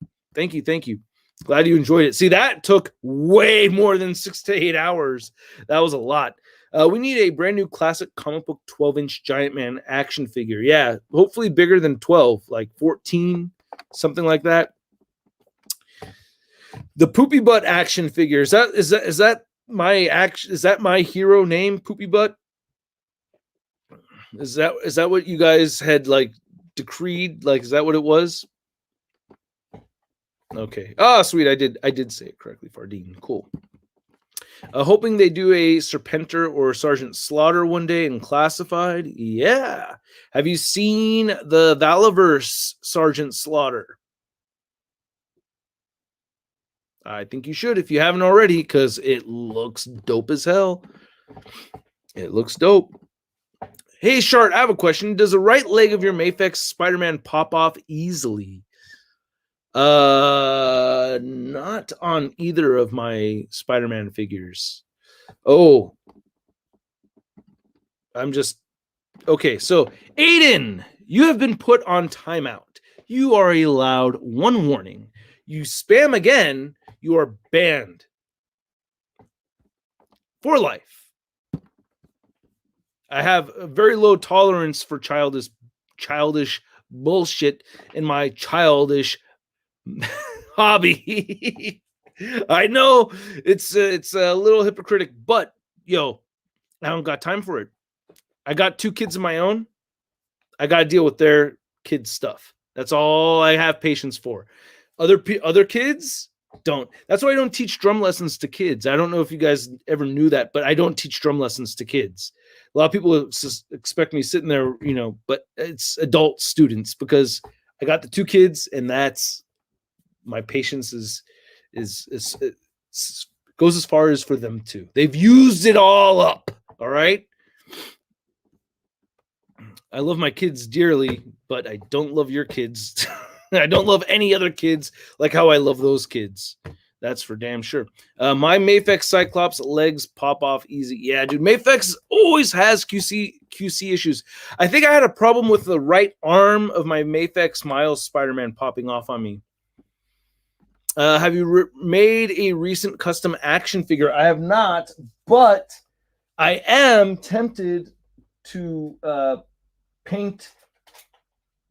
Glad you enjoyed it. See, that took way more than 6 to 8 hours. That was a lot. We need a brand new classic comic book 12-inch Giant Man action figure. Yeah, hopefully bigger than 12, like 14, something like that. The Poopy Butt action figure. Is that my hero name, Poopy Butt? Is that what you guys had like decreed? Like, is that what it was? Okay. Sweet. I did say it correctly, Fardeen. Cool. Hoping they do a Serpentor or Sergeant Slaughter one day in Classified. Yeah. Have you seen the Valaverse Sergeant Slaughter? I think you should if you haven't already, because it looks dope as hell. It looks dope. Hey, Shart, I have a question. Does the right leg of your Mafex Spider-Man pop off easily? Not on either of my Spider-Man figures. Oh, okay. So Aiden, you have been put on timeout. You are allowed one warning. You spam again, you are banned for life. I have a very low tolerance for childish bullshit in my childish hobby. I know it's a little hypocritical, but yo, I don't got time for it. I got 2 kids of my own. I got to deal with their kids' stuff. That's all I have patience for. Other kids don't. That's why I don't teach drum lessons to kids. I don't know if you guys ever knew that, but I don't teach drum lessons to kids. A lot of people expect me sitting there, you know, but it's adult students because I got the 2 kids, and that's my patience is goes as far as for them too. They've used it all up. All right. I love my kids dearly, but I don't love your kids. I don't love any other kids like how I love those kids. That's for damn sure. My Mafex Cyclops legs pop off easy. Yeah, dude. Mafex always has QC issues. I think I had a problem with the right arm of my Mafex Miles Spider-Man popping off on me. Have you made a recent custom action figure? I have not, but I am tempted to paint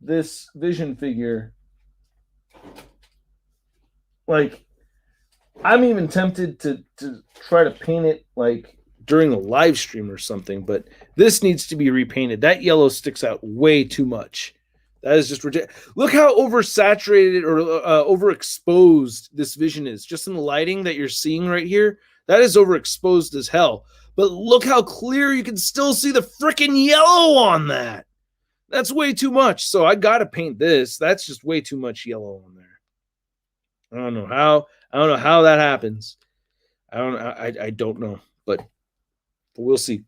this Vision figure. Like, I'm even tempted to try to paint it like during a live stream or something, but this needs to be repainted. That yellow sticks out way too much. That is just ridiculous. Look how oversaturated or overexposed this Vision is. Just in the lighting that you're seeing right here, that is overexposed as hell. But look how clear you can still see the freaking yellow on that. That's way too much. So I got to paint this. That's just way too much yellow on there. I don't know how that happens. I don't know, but we'll see.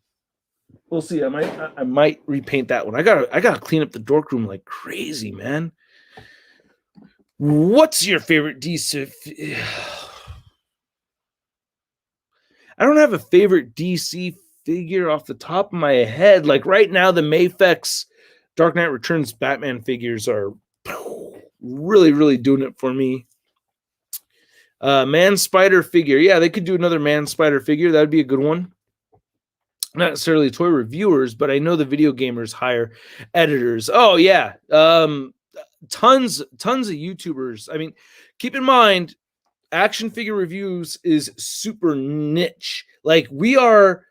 We'll see. I might repaint that one. I gotta clean up the dork room like crazy, man. What's your favorite DC? I don't have a favorite DC figure off the top of my head. Like right now, the Mafex Dark Knight Returns Batman figures are really, really doing it for me. Man Spider figure. Yeah, they could do another Man Spider figure. That would be a good one. Not necessarily toy reviewers, but I know the video gamers hire editors. Oh, yeah. Tons of YouTubers. I mean, keep in mind, action figure reviews is super niche. Like, we are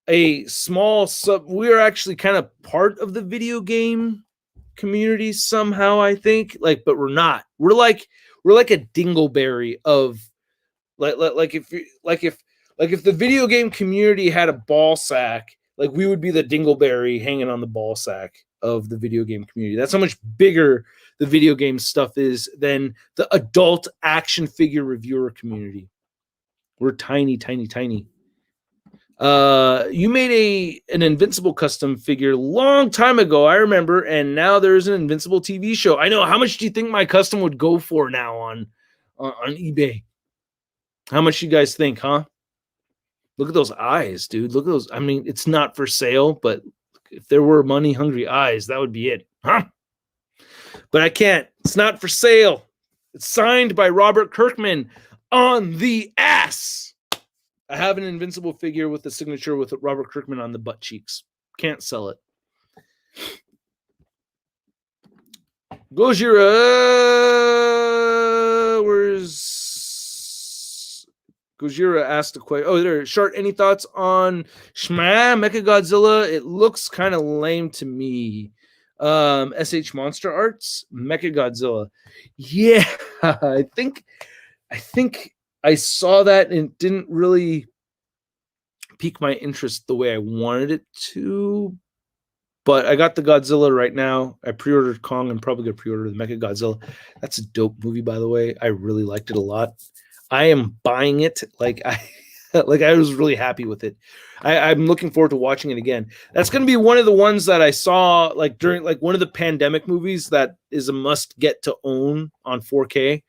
a small we are actually kind of part of the video game community somehow, I think. Like, but we're not. We're like a dingleberry of like if the video game community had a ball sack, like we would be the dingleberry hanging on the ball sack of the video game community. That's how much bigger the video game stuff is than the adult action figure reviewer community. We're tiny, tiny, tiny. You made an Invincible custom figure long time ago, I remember, and now there's an Invincible TV show. I know. How much do you think my custom would go for now on eBay? How much you guys think, huh? Look at those eyes, dude. Look at those. I mean, it's not for sale, but if there were money-hungry eyes, that would be it, huh? But I can't. It's not for sale. It's signed by Robert Kirkman on the ass. I have an Invincible figure with the signature with Robert Kirkman on the butt cheeks. Can't sell it. Gojira. Where's Gojira asked a question. Oh, there. Shart, any thoughts on Shma Mechagodzilla? It looks kind of lame to me. SH Monster Arts Mechagodzilla. Yeah, I think I saw that and it didn't really pique my interest the way I wanted it to. But I got the Godzilla right now. I pre-ordered Kong. I'm probably going to pre-order the Mechagodzilla. That's a dope movie, by the way. I really liked it a lot. I am buying it. Like I was really happy with it. I'm looking forward to watching it again. That's going to be one of the ones that I saw like during like one of the pandemic movies that is a must get to own on 4K.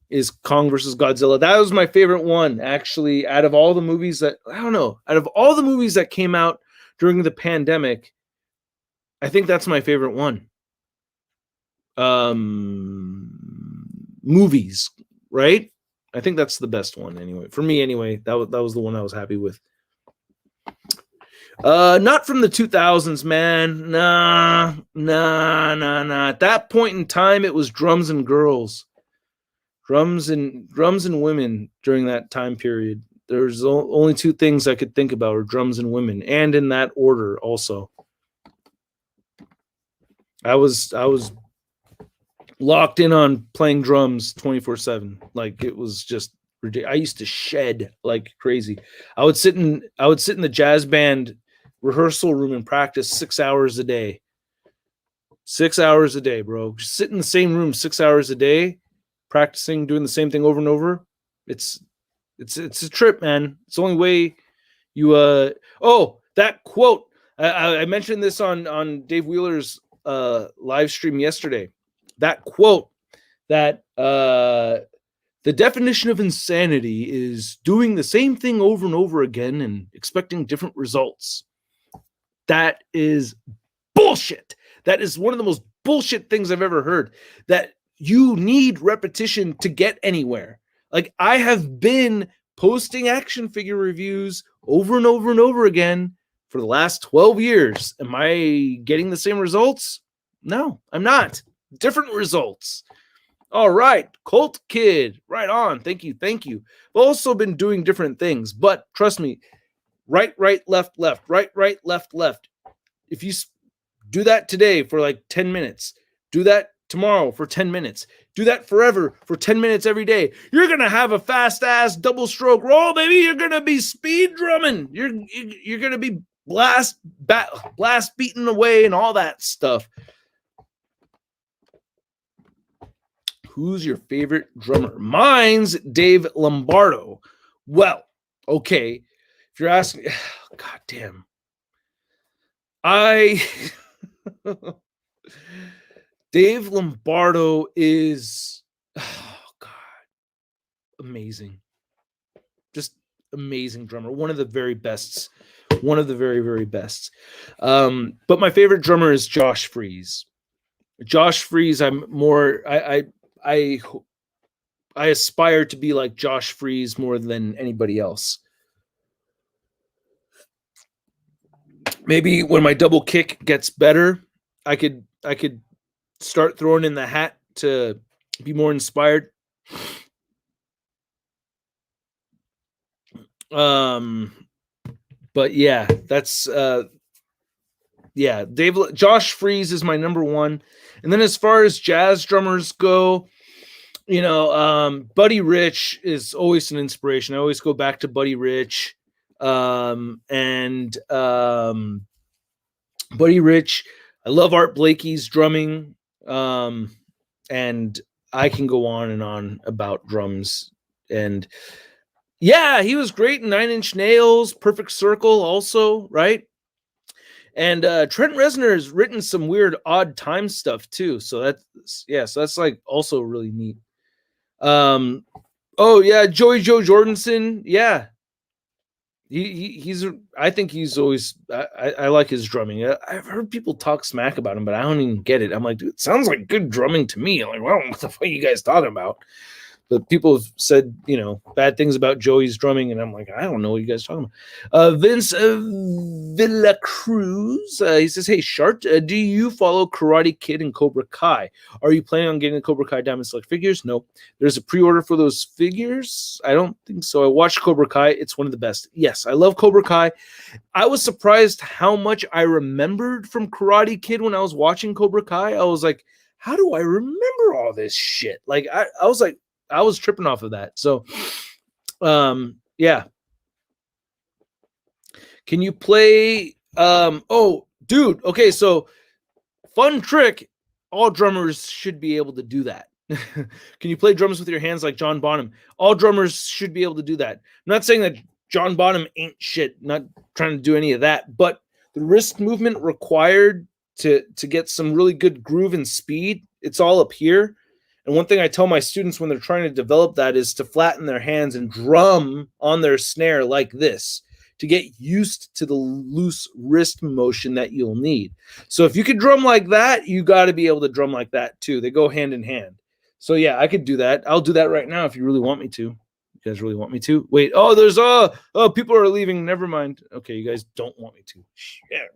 Is Kong versus Godzilla. That was my favorite one, actually, out of all the movies that, I don't know, out of all the movies that came out during the pandemic, I think that's my favorite one. Movies, right? I think that's the best one, anyway. For me, anyway, that was the one I was happy with. Not from the 2000s, man. Nah. At that point in time, it was Drums and Girls. Drums and women during that time period. There's only two things I could think about are drums and women, and in that order also. I was locked in on playing drums 24/7. Like it was just ridiculous. I used to shed like crazy. I would sit in the jazz band rehearsal room and practice 6 hours a day. 6 hours a day, bro. Just sit in the same room 6 hours a day. Practicing, doing the same thing over and over. It's a trip, man. It's the only way you that quote. I mentioned this on Dave Wheeler's live stream yesterday. that quote that the definition of insanity is doing the same thing over and over again and expecting different results. That is bullshit. That is one of the most bullshit things I've ever heard. That you need repetition to get anywhere. Like, I have been posting action figure reviews over and over and over again for the last 12 years. Am I getting the same results? No, I'm not. Different results. All right, Colt Kid, right on. Thank you. I've also been doing different things, but trust me, right, left, right, left. If you do that today for like 10 minutes, do that tomorrow for 10 minutes, do that forever for 10 minutes every day, you're going to have a fast-ass double stroke roll, baby. You're going to be speed drumming. You're going to be blast beating away and all that stuff. Who's your favorite drummer? Mine's Dave Lombardo. Well, okay. If you're asking, God damn. Dave Lombardo is, oh God, amazing. Just amazing drummer. One of the very bests. One of the very, very best. But my favorite drummer is Josh Freese. Josh Freese, I aspire to be like Josh Freese more than anybody else. Maybe when my double kick gets better, I could start throwing in the hat to be more inspired. But yeah, that's Josh Freese is my number one. And then as far as jazz drummers go, Buddy Rich is always an inspiration. I always go back to Buddy Rich. Buddy Rich, I love Art Blakey's drumming. And I can go on and on about drums. And yeah, he was great in 9 Inch Nails, Perfect Circle also, right? And Trent Reznor has written some weird odd time stuff too. So that's like also really neat. Joey Joe Jordanson. Yeah. I think he's always, I like his drumming. I've heard people talk smack about him, but I don't even get it. I'm like, dude, it sounds like good drumming to me. I'm like, well, what the fuck are you guys talking about? But people have said, bad things about Joey's drumming, and I'm like, I don't know what you guys are talking about. Vince Villacruz, he says, hey, Shart, do you follow Karate Kid and Cobra Kai? Are you planning on getting the Cobra Kai Diamond Select figures? No. There's a pre-order for those figures? I don't think so. I watched Cobra Kai. It's one of the best. Yes, I love Cobra Kai. I was surprised how much I remembered from Karate Kid when I was watching Cobra Kai. I was like, how do I remember all this shit? Like, I was like, I was tripping off of that. So, yeah. Can you play? Dude. Okay. So fun trick. All drummers should be able to do that. Can you play drums with your hands like John Bonham? All drummers should be able to do that. I'm not saying that John Bonham ain't shit. Not trying to do any of that, but the wrist movement required to get some really good groove and speed, it's all up here. And one thing I tell my students when they're trying to develop that is to flatten their hands and drum on their snare like this to get used to the loose wrist motion that you'll need. So if you could drum like that, you got to be able to drum like that too. They go hand in hand. So yeah, I could do that. I'll do that right now if you really want me to. You guys really want me to? Wait, there's people are leaving. Never mind. Okay, you guys don't want me to. Shit.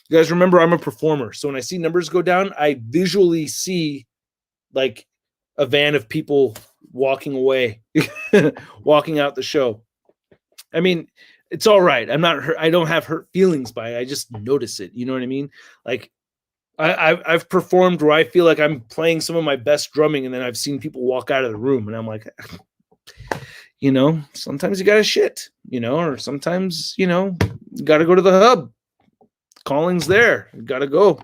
You guys remember I'm a performer. So when I see numbers go down, I visually see like a van of people walking away, walking out the show. I mean, it's all right. I'm not hurt. I don't have hurt feelings by it. I just notice it. You know what I mean? Like I've performed where I feel like I'm playing some of my best drumming, and then I've seen people walk out of the room, and I'm like, sometimes you gotta shit, or sometimes, you gotta go to the hub. Calling's there. You gotta go.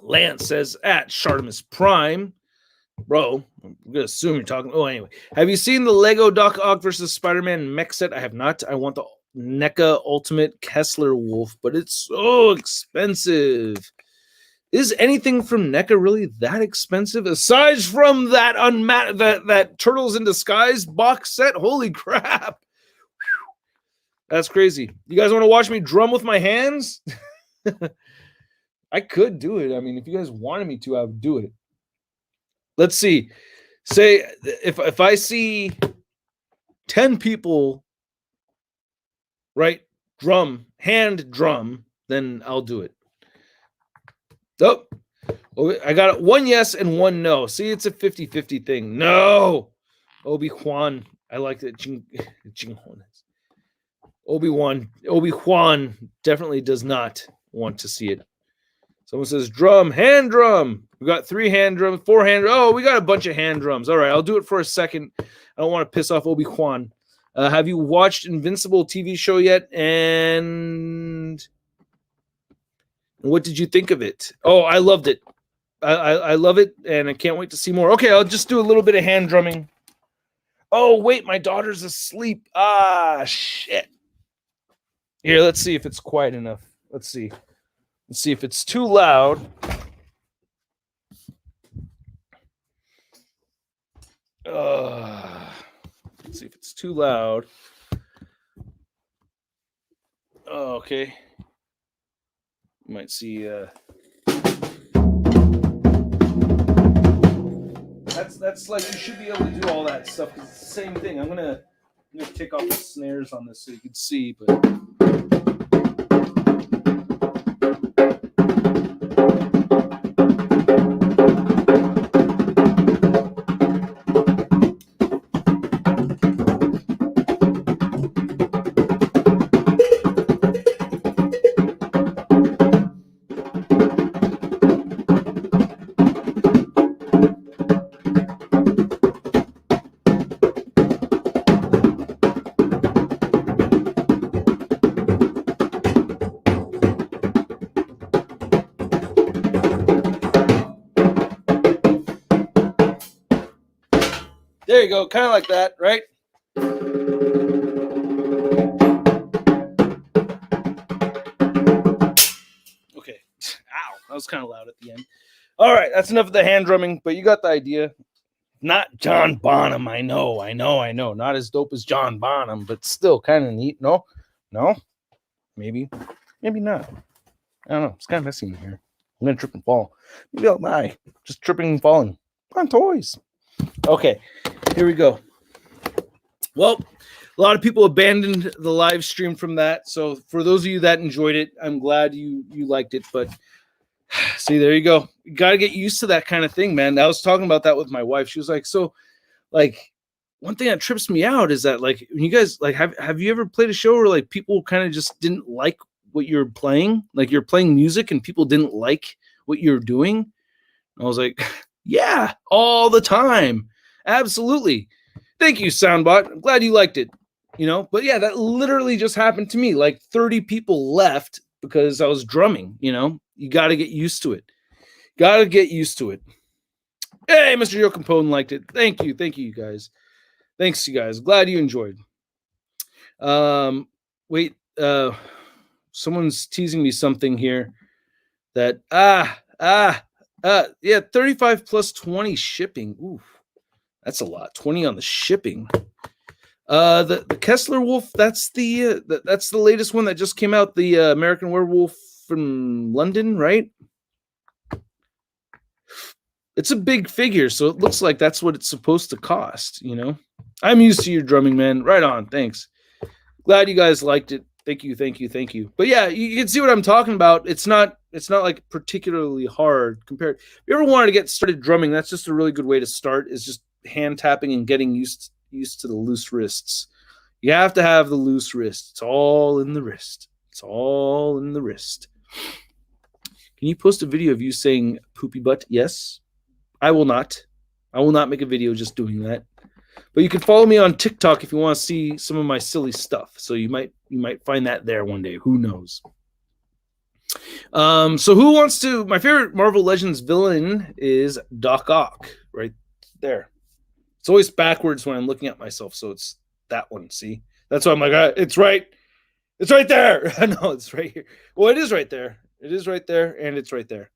Lance says at ShartimusPrime, bro, I'm gonna assume you're talking. Oh, anyway, have you seen the Lego Doc Ock versus Spider-Man mech set? I have not. I want the NECA Ultimate Kessler Wolf, but it's so expensive. Is anything from NECA really that expensive? Aside from that that Turtles in Disguise box set? Holy crap. That's crazy. You guys want to watch me drum with my hands? I could do it. I mean, if you guys wanted me to, I would do it. Let's see. Say if I see 10 people, right, hand drum, then I'll do it. Oh, I got one yes and one no. See, it's a 50-50 thing. No. Obi-Wan. I like that. Obi-Wan definitely does not want to see it. Someone says drum, hand drum. We got 3 hand drums, 4 hand. Oh, we got a bunch of hand drums. All right, I'll do it for a second. I don't want to piss off Obi-Wan. Have you watched Invincible TV show yet? And what did you think of it? Oh, I loved it. I love it, and I can't wait to see more. Okay, I'll just do a little bit of hand drumming. Oh, wait, my daughter's asleep. Ah, shit. Here, let's see if it's quiet enough. Let's see. Let's see if it's too loud. Let's see if it's too loud. Oh, okay. You might see. That's like you should be able to do all that stuff. It's the same thing. I'm gonna take off the snares on this so you can see, but. There you go, kind of like that, right? Okay. Ow, that was kind of loud at the end. All right, that's enough of the hand drumming, but you got the idea. Not John Bonham, I know. Not as dope as John Bonham, but still kind of neat. No? Maybe not. I don't know. It's kind of messy in here. I'm going to trip and fall. Maybe I'll die. Just tripping and falling. On toys. Okay, here we go. Well, a lot of people abandoned the live stream from that. So for those of you that enjoyed it, I'm glad you liked it. But see, there you go. You got to get used to that kind of thing, man. I was talking about that with my wife. She was like, so, like, one thing that trips me out is that, like, when you guys, like, have you ever played a show where, like, people kind of just didn't like what you're playing? Like, you're playing music and people didn't like what you're doing? And I was like, yeah, all the time. Absolutely. Thank you, Soundbot. I'm glad you liked it. You know, but yeah, that literally just happened to me. Like 30 people left because I was drumming, you know. You got to get used to it. Got to get used to it. Hey, Mr. Joe Capone liked it. Thank you, you guys. Thanks, you guys. Glad you enjoyed. Wait, someone's teasing me something here that, yeah, 35 plus 20 shipping. Ooh, that's a lot. 20 on the shipping. The Kessler Wolf, that's the latest one that just came out, the American Werewolf from London, right? It's a big figure, so it looks like that's what it's supposed to cost, you know? I'm used to your drumming, man. Right on. Thanks. Glad you guys liked it. Thank you. But yeah, you can see what I'm talking about. It's not like particularly hard compared. If you ever wanted to get started drumming, that's just a really good way to start, is just hand tapping and getting used to the loose wrists. You have to have the loose wrist. It's all in the wrist. Can you post a video of you saying poopy butt? Yes. I will not make a video just doing that. But you can follow me on TikTok if you want to see some of my silly stuff. So you might find that there one day. Who knows? So who wants to? My favorite Marvel Legends villain is Doc Ock, right there. It's always backwards when I'm looking at myself, so it's that one. See, that's why I'm like, it's right. It's right there. No, it's right here. Well, it is right there. It is right there, and it's right there.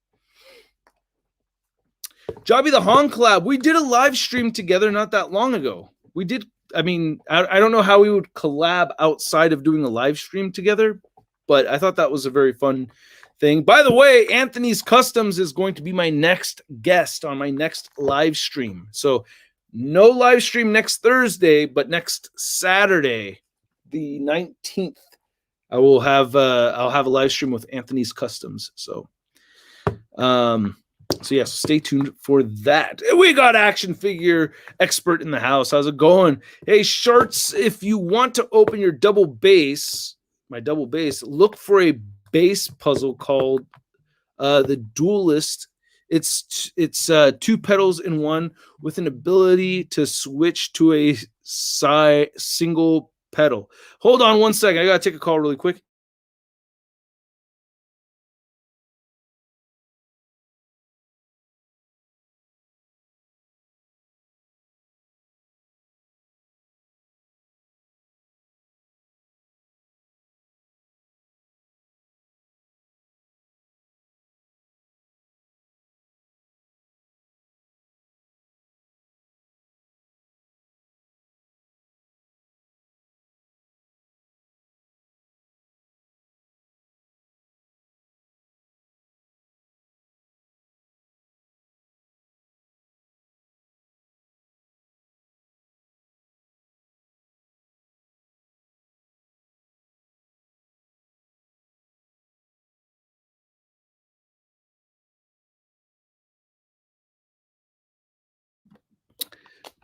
Jobby the Hong collab. We did a live stream together not that long ago. We did. I mean, I don't know how we would collab outside of doing a live stream together, but I thought that was a very fun thing. By the way, Anthony's Customs is going to be my next guest on my next live stream. So no live stream next Thursday, but next Saturday, the 19th, I'll have a live stream with Anthony's Customs. So yes, stay tuned for that. We got action figure expert in the house. How's it going? Hey, Sharts, if you want to open your double base, my double base, look for a base puzzle called the Duelist. It's two pedals in one with an ability to switch to a single pedal. Hold on one second. I got to take a call really quick.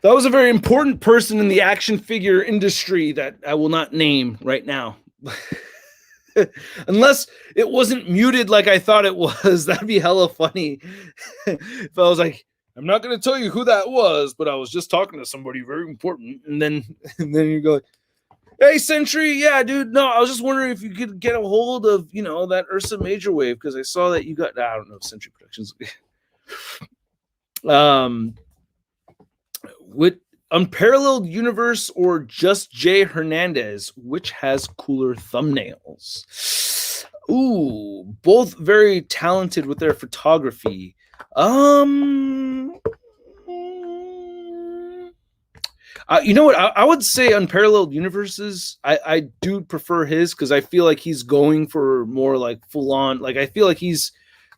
That was a very important person in the action figure industry that I will not name right now. Unless it wasn't muted like I thought it was. That'd be hella funny. If I was like, I'm not going to tell you who that was, but I was just talking to somebody very important. And then you go, hey, Sentry, yeah, dude, no, I was just wondering if you could get a hold of, that Ursa Major Wave, because I saw that you got, I don't know, Sentry Productions. With Unparalleled Universe or just Jay Hernandez, which has cooler thumbnails? Ooh, both very talented with their photography. You know what? I would say Unparalleled Universes. I do prefer his because I feel like he's going for more like full on. Like I feel like he's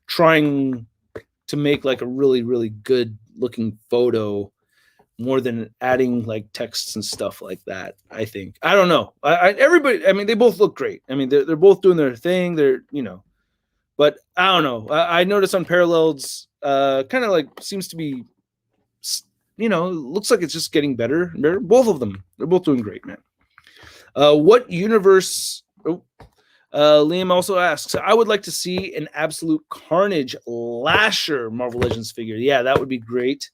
trying to make like a really, really good looking photo more than adding like texts and stuff like that. I think. I don't know. Everybody. I mean, they both look great. I mean, they're both doing their thing. They're but I don't know. I noticed Unparalleled's kind of like seems to be. Looks like it's just getting better. Both of them. They're both doing great, man. What universe? Liam also asks, I would like to see an Absolute Carnage Lasher Marvel Legends figure. Yeah, that would be great.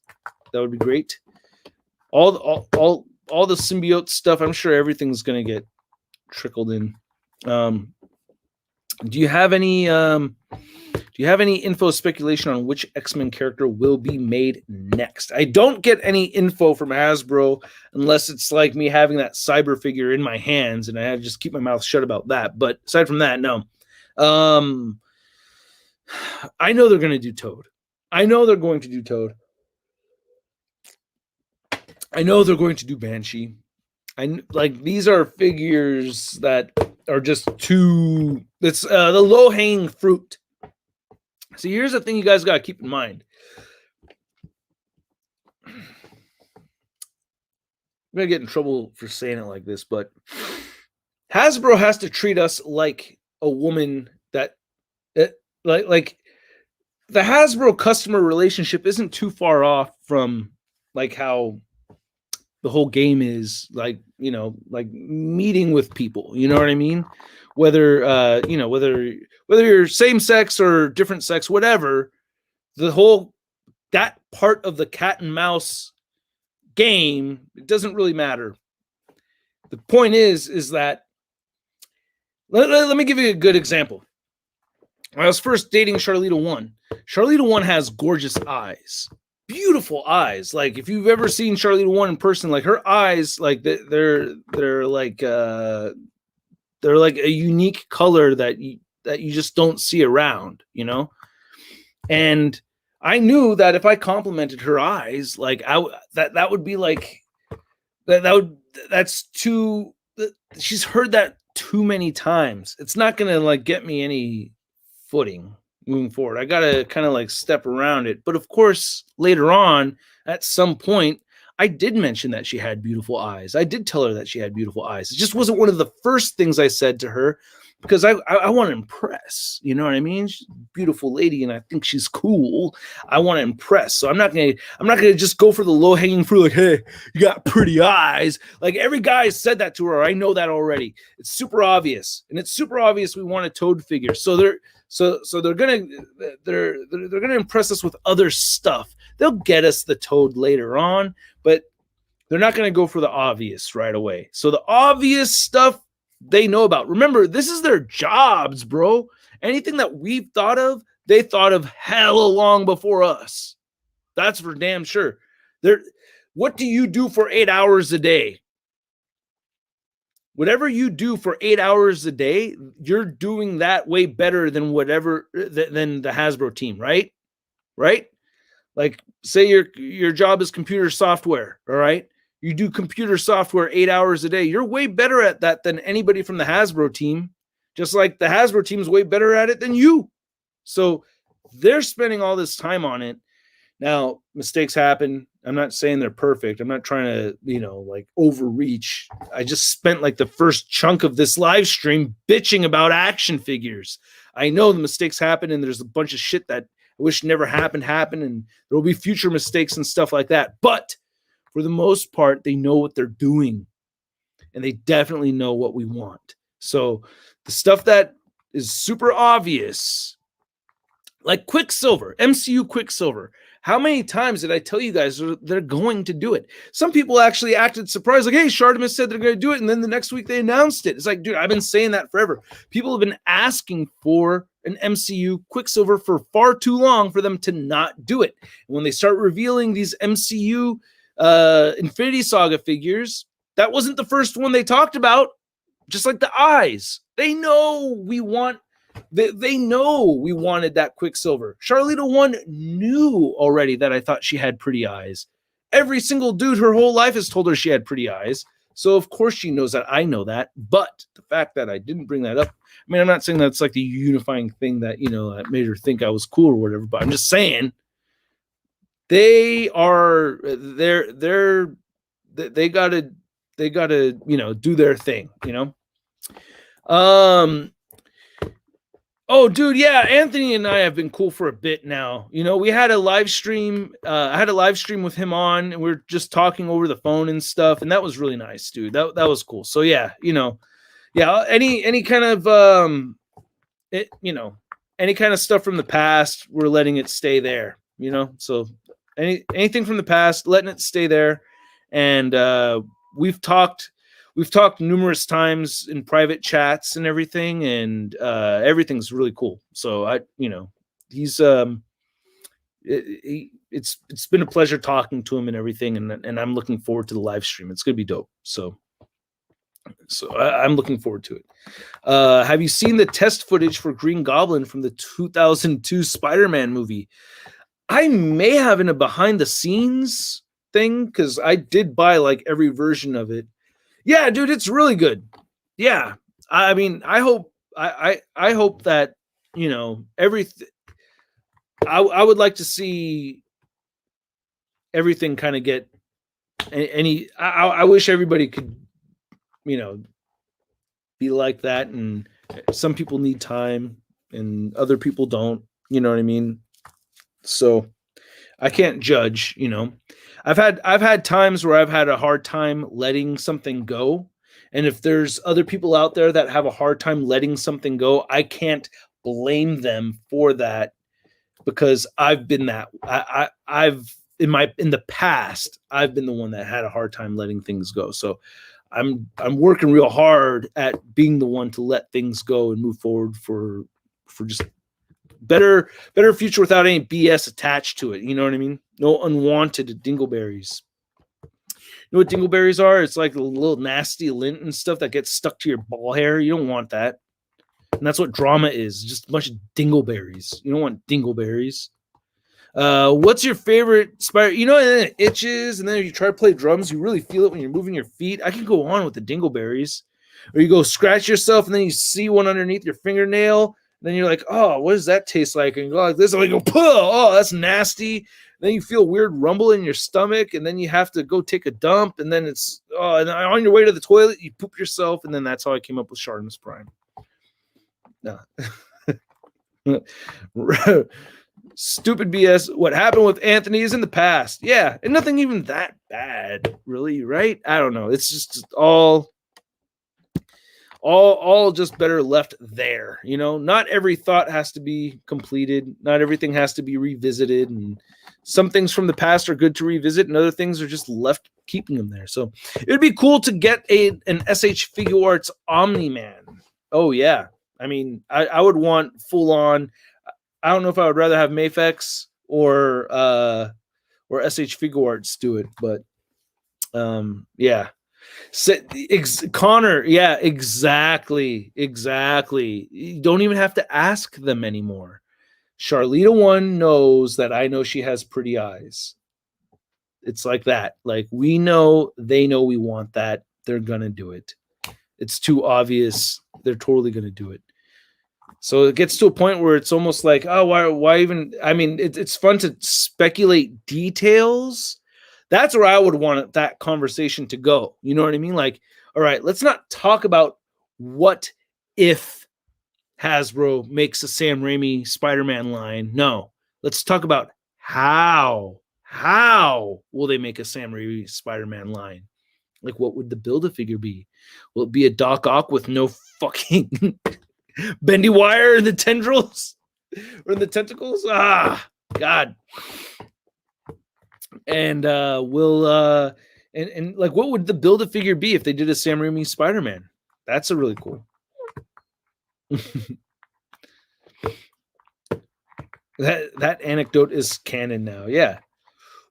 That would be great. All the symbiote stuff, I'm sure everything's going to get trickled in. Do you have any info speculation on which X-Men character will be made next? I don't get any info from Hasbro unless it's like me having that cyber figure in my hands and I have to just keep my mouth shut about that. But aside from that, no. I know they're going to do Toad. I know they're going to do Toad. I know they're going to do Banshee. These are figures that are just too. It's the low-hanging fruit. So here's the thing you guys got to keep in mind. I'm going to get in trouble for saying it like this, but Hasbro has to treat us like a woman that like the Hasbro customer relationship isn't too far off from like how the whole game is like, like meeting with people, you know what I mean? Whether, whether you're same sex or different sex, whatever, that part of the cat and mouse game, it doesn't really matter. The point is that, let me give you a good example. When I was first dating Charlita 1, Charlita 1 has gorgeous eyes. Beautiful eyes. Like if you've ever seen Charlita 1 in person, like her eyes, like they're like they're like a unique color that you just don't see around, you know? And I knew that if I complimented her eyes, like that would be like that's too, she's heard that too many times. It's not gonna like get me any footing moving forward. I gotta kind of like step around it. But of course, later on, at some point, I did mention that she had beautiful eyes. I did tell her that she had beautiful eyes. It just wasn't one of the first things I said to her because I want to impress. You know what I mean? She's a beautiful lady, and I think she's cool. I want to impress, so I'm not gonna just go for the low hanging fruit. Like, hey, you got pretty eyes. Like every guy said that to her. I know that already. It's super obvious, and it's super obvious we want a Toad figure. So they're gonna impress us with other stuff. They'll get us the Toad later on, but they're not gonna go for the obvious right away. So the obvious stuff they know about. Remember, this is their jobs, bro. Anything that we've thought of, they thought of hella long before us. That's for damn sure. What do you do for 8 hours a day? Whatever you do for 8 hours a day, you're doing that way better than than the Hasbro team, right? Right? Like, say your job is computer software, all right? You do computer software 8 hours a day. You're way better at that than anybody from the Hasbro team, just like the Hasbro team is way better at it than you. So they're spending all this time on it. Now, mistakes happen. I'm not saying they're perfect. I'm not trying to, like overreach. I just spent like the first chunk of this live stream bitching about action figures. I know the mistakes happen and there's a bunch of shit that I wish never happened, and there will be future mistakes and stuff like that. But for the most part, they know what they're doing, and they definitely know what we want. So the stuff that is super obvious, like Quicksilver, MCU Quicksilver. How many times did I tell you guys they're going to do it? Some people actually acted surprised, like, hey, Shartimus said they're going to do it, and then the next week they announced it. It's like, dude, I've been saying that forever. People have been asking for an MCU Quicksilver for far too long for them to not do it. And when they start revealing these MCU Infinity Saga figures, that wasn't the first one they talked about. Just like the eyes, they know we want. They know we wanted that Quicksilver. Charlita 1 knew already that I thought she had pretty eyes. Every single dude her whole life has told her she had pretty eyes. So of course she knows that I know that. But the fact that I didn't bring that up, I mean, I'm not saying that's like the unifying thing that, that made her think I was cool or whatever, but I'm just saying they gotta do their thing, Oh, dude, yeah, Anthony and I have been cool for a bit now. We had a live stream. I had a live stream with him on, and we're just talking over the phone and stuff, and that was really nice, dude. That was cool. So yeah, yeah, any kind of any kind of stuff from the past, we're letting it stay there. So anything from the past, letting it stay there, and we've talked numerous times in private chats and everything, and everything's really cool. So he's it's been a pleasure talking to him and everything, and I'm looking forward to the live stream. It's gonna be dope. So I'm looking forward to it. Have you seen the test footage for Green Goblin from the 2002 Spider-Man movie? I may have in a behind the scenes thing because I did buy like every version of it. Yeah, dude, it's really good. Yeah, I mean, I hope that everything. I would like to see everything kind of get any. I wish everybody could, be like that. And some people need time, and other people don't. You know what I mean? So I can't judge. I've had times where I've had a hard time letting something go. And if there's other people out there that have a hard time letting something go, I can't blame them for that because I've been that. I've in the past, I've been the one that had a hard time letting things go. So I'm working real hard at being the one to let things go and move forward for just better future without any BS attached to it. You know what I mean? No unwanted dingleberries. know what dingleberries are? It's like a little nasty lint and stuff that gets stuck to your ball hair. You don't want that. And that's what drama is, just a bunch of dingleberries. You don't want dingleberries. What's your favorite spider? You know, and then it itches, and then you try to play drums, you really feel it when you're moving your feet. I can go on with the dingleberries. Or you go scratch yourself, and then you see one underneath your fingernail, and then you're like, oh, what does that taste like? And you go like this, and you go, oh, that's nasty. And then you feel weird rumble in your stomach, and then you have to go take a dump, and then it's and on your way to the toilet, you poop yourself, and then that's how I came up with Shartimus Prime. No. Stupid BS. What happened with Anthony is in the past. Yeah, and nothing even that bad, really, right? I don't know. It's just all just better left there. You know, not every thought has to be completed. Not everything has to be revisited. And some things from the past are good to revisit, and other things are just left keeping them there. So it would be cool to get an SH Figure Arts Omni-Man. Oh, yeah. I mean, I would want full on. I don't know if I would rather have Mafex or SH Figure Arts do it, but yeah. Connor, yeah, exactly. You don't even have to ask them anymore. Charlita One knows that I know she has pretty eyes. It's like that. Like, we know, they know we want that. They're gonna do it. It's too obvious. They're totally gonna do it. So it gets to a point where it's almost like, oh, why even? I mean, it's fun to speculate details. That's where I would want that conversation to go. You know what I mean? Like, all right, let's not talk about what if Hasbro makes a Sam Raimi Spider-Man line. No, let's talk about how will they make a Sam Raimi Spider-Man line? Like, what would the Build-A-Figure be? Will it be a Doc Ock with no fucking bendy wire in the tendrils or in the tentacles? Ah, God. And will and like, what would the Build-A-Figure be if they did a Sam Raimi Spider-Man? That's a really cool. that anecdote is canon now. Yeah.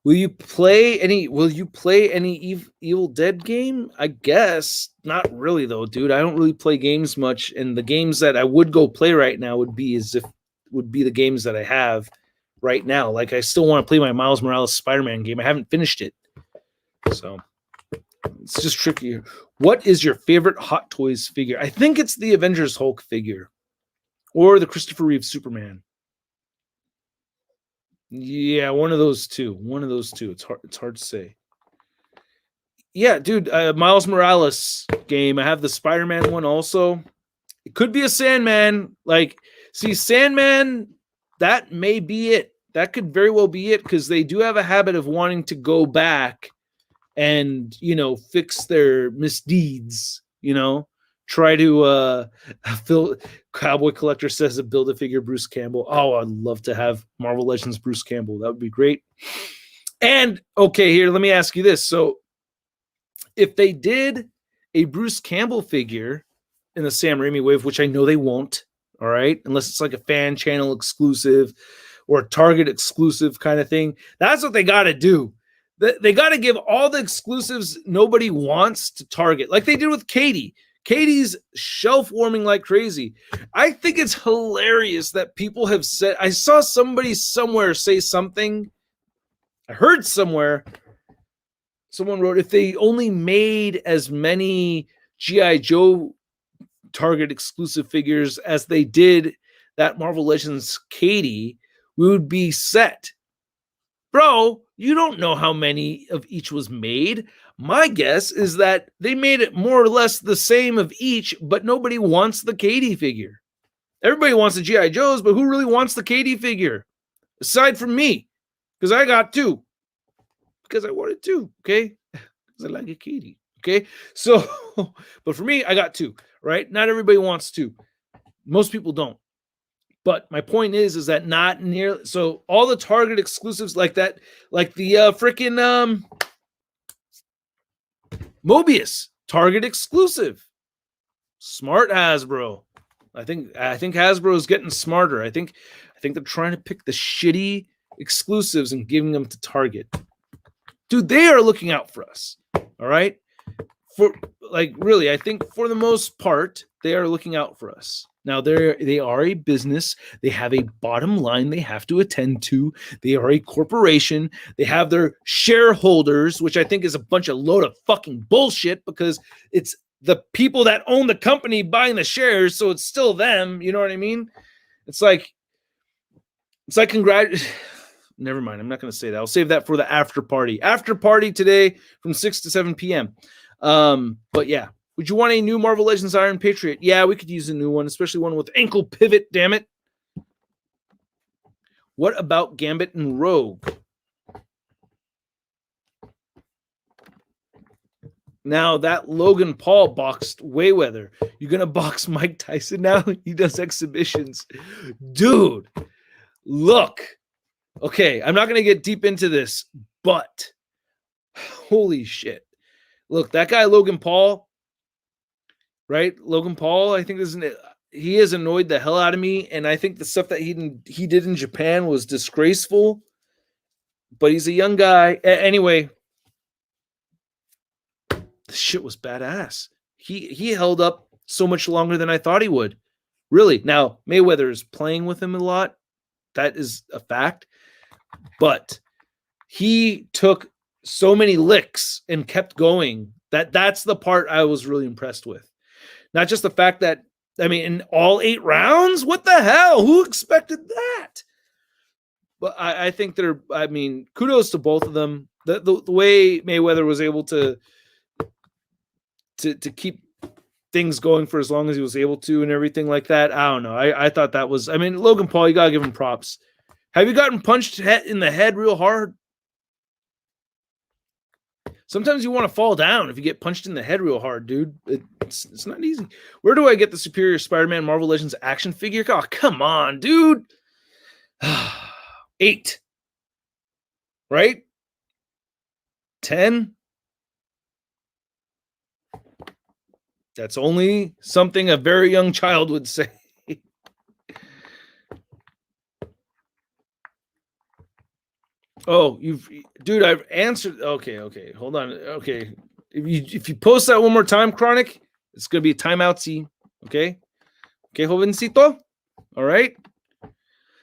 Will you play any Evil Dead game? I guess not really though, dude. I don't really play games much, and the games that I would go play right now would be the games that I have right now. Like, I still want to play my Miles Morales Spider-Man game. I haven't finished it. So it's just trickier. What is your favorite Hot Toys figure? I think it's the Avengers Hulk figure or the Christopher Reeve Superman. Yeah, one of those two. It's hard to say. Yeah, dude, Miles Morales game. I have the Spider-Man one also. It could be a Sandman. Like, see, Sandman, that may be it. That could very well be it, because they do have a habit of wanting to go back and, you know, fix their misdeeds, you know. Try to Phil Cowboy Collector says to Build-A-Figure Bruce Campbell. Oh, I'd love to have Marvel Legends Bruce Campbell. That would be great. And okay, here, let me ask you this. So if they did a Bruce Campbell figure in the Sam Raimi wave, which I know they won't, all right, unless it's like a fan channel exclusive or a Target exclusive kind of thing, that's what they got to do. They got to give all the exclusives nobody wants to Target, like they did with Katie. Katie's shelf warming like crazy. I think it's hilarious that people have said, I saw somebody somewhere say something. I heard somewhere, someone wrote, if they only made as many G.I. Joe Target exclusive figures as they did that Marvel Legends Katie, we would be set. Bro, you don't know how many of each was made. My guess is that they made it more or less the same of each, but nobody wants the Katie figure. Everybody wants the G.I. Joes, but who really wants the Katie figure? Aside from me, because I got two. Because I wanted two, okay? Because I like a Katie, okay? So, but for me, I got two, right? Not everybody wants two. Most people don't. But my point is that not near. So all the Target exclusives like that, like the freaking Mobius Target exclusive, smart Hasbro. I think Hasbro is getting smarter. I think they're trying to pick the shitty exclusives and giving them to Target. Dude, they are looking out for us. All right. For like really, I think for the most part, they are looking out for us. Now they are a business. They have a bottom line they have to attend to. They are a corporation. They have their shareholders, which I think is a bunch of load of fucking bullshit because it's the people that own the company buying the shares, so it's still them. You know what I mean? It's like Never mind. I'm not going to say that. I'll save that for the after party. After party today from 6 to 7 p.m. But yeah, would you want a new Marvel Legends Iron Patriot? Yeah, we could use a new one, especially one with ankle pivot, damn it. What about Gambit and Rogue? Now that Logan Paul boxed Mayweather, you're going to box Mike Tyson now? He does exhibitions. Dude, look. Okay, I'm not going to get deep into this, but holy shit. Look, that guy Logan Paul, right? Logan Paul, I think he has annoyed the hell out of me, and I think the stuff that he did in Japan was disgraceful. But he's a young guy. Anyway, this shit was badass. He held up so much longer than I thought he would. Really. Now, Mayweather is playing with him a lot. That is a fact. But he took so many licks and kept going. That's the part I was really impressed with. Not just the fact that, I mean, in all 8 rounds, what the hell? Who expected that? But I think kudos to both of them. The way Mayweather was able to keep things going for as long as he was able to and everything like that. I don't know. I thought that was, Logan Paul, you got to give him props. Have you gotten punched in the head real hard? Sometimes you want to fall down if you get punched in the head real hard, dude. It's not easy. Where do I get the Superior Spider-Man Marvel Legends action figure? Oh, come on, dude. 8. Right? 10. That's only something a very young child would say. Oh, dude, I've answered. Okay. Hold on. Okay. If you post that one more time, Chronic, it's going to be a timeout scene. Okay. Okay, jovencito. All right.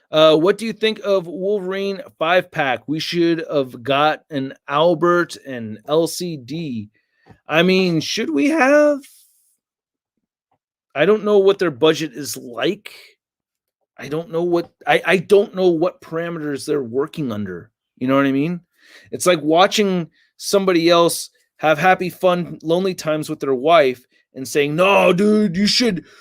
What do you think of Wolverine 5-pack? We should have got an Albert and LCD. Should we have? I don't know what their budget is like. I don't know what parameters they're working under. You know what I mean? It's like watching somebody else have happy, fun, lonely times with their wife and saying, no, dude, the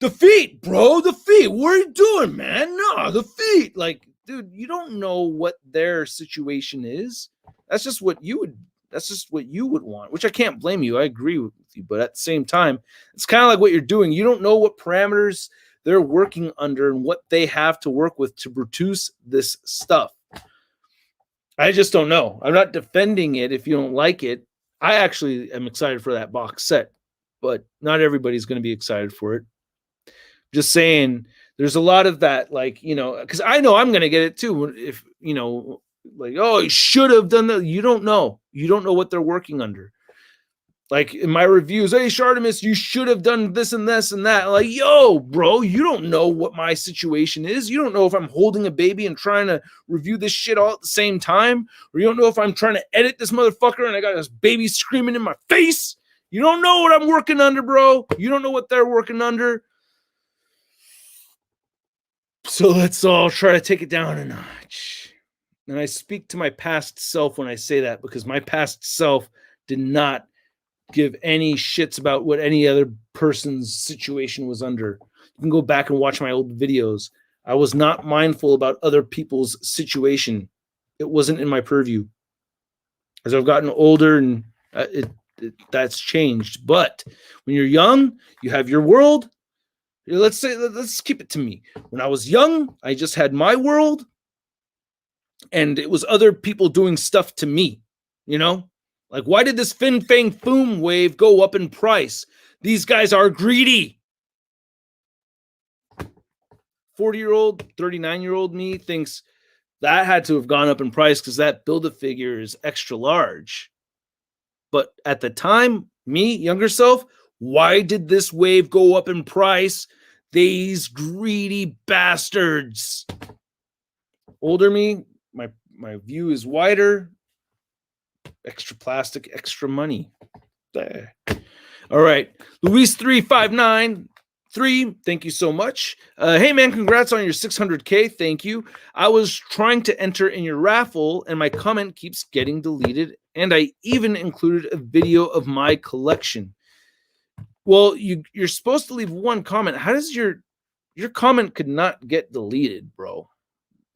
feet, bro, the feet. What are you doing, man? No, the feet. Like, dude, you don't know what their situation is. That's just what you would want, which I can't blame you. I agree with you. But at the same time, it's kind of like what you're doing. You don't know what parameters they're working under and what they have to work with to produce this stuff. I just don't know. I'm not defending it if you don't like it. I actually am excited for that box set, but not everybody's going to be excited for it. Just saying, there's a lot of that, because I know I'm going to get it too. If, oh, you should have done that. You don't know. You don't know what they're working under. Like in my reviews, hey, Shartimus, you should have done this and this and that. Like, yo, bro, you don't know what my situation is. You don't know if I'm holding a baby and trying to review this shit all at the same time. Or you don't know if I'm trying to edit this motherfucker and I got this baby screaming in my face. You don't know what I'm working under, bro. You don't know what they're working under. So let's all try to take it down a notch. And I speak to my past self when I say that, because my past self did not give any shits about what any other person's situation was under. You can go back and watch my old videos. I was not mindful about other people's situation. It wasn't in my purview. As I've gotten older, and that's changed. But when you're young, you have your world. Let's keep it to me. When I was young, I just had my world, and it was other people doing stuff to me, Like, why did this Fin Fang Foom wave go up in price? These guys are greedy. 40-year-old, 39-year-old me thinks that had to have gone up in price because that Build-A-Figure is extra large. But at the time, me, younger self, why did this wave go up in price? These greedy bastards. Older me, my view is wider. Extra plastic, extra money. There. All right. Luis3593, thank you so much. Hey, man, congrats on your 600K. Thank you. I was trying to enter in your raffle, and my comment keeps getting deleted, and I even included a video of my collection. Well, you're supposed to leave one comment. How does your comment could not get deleted, bro?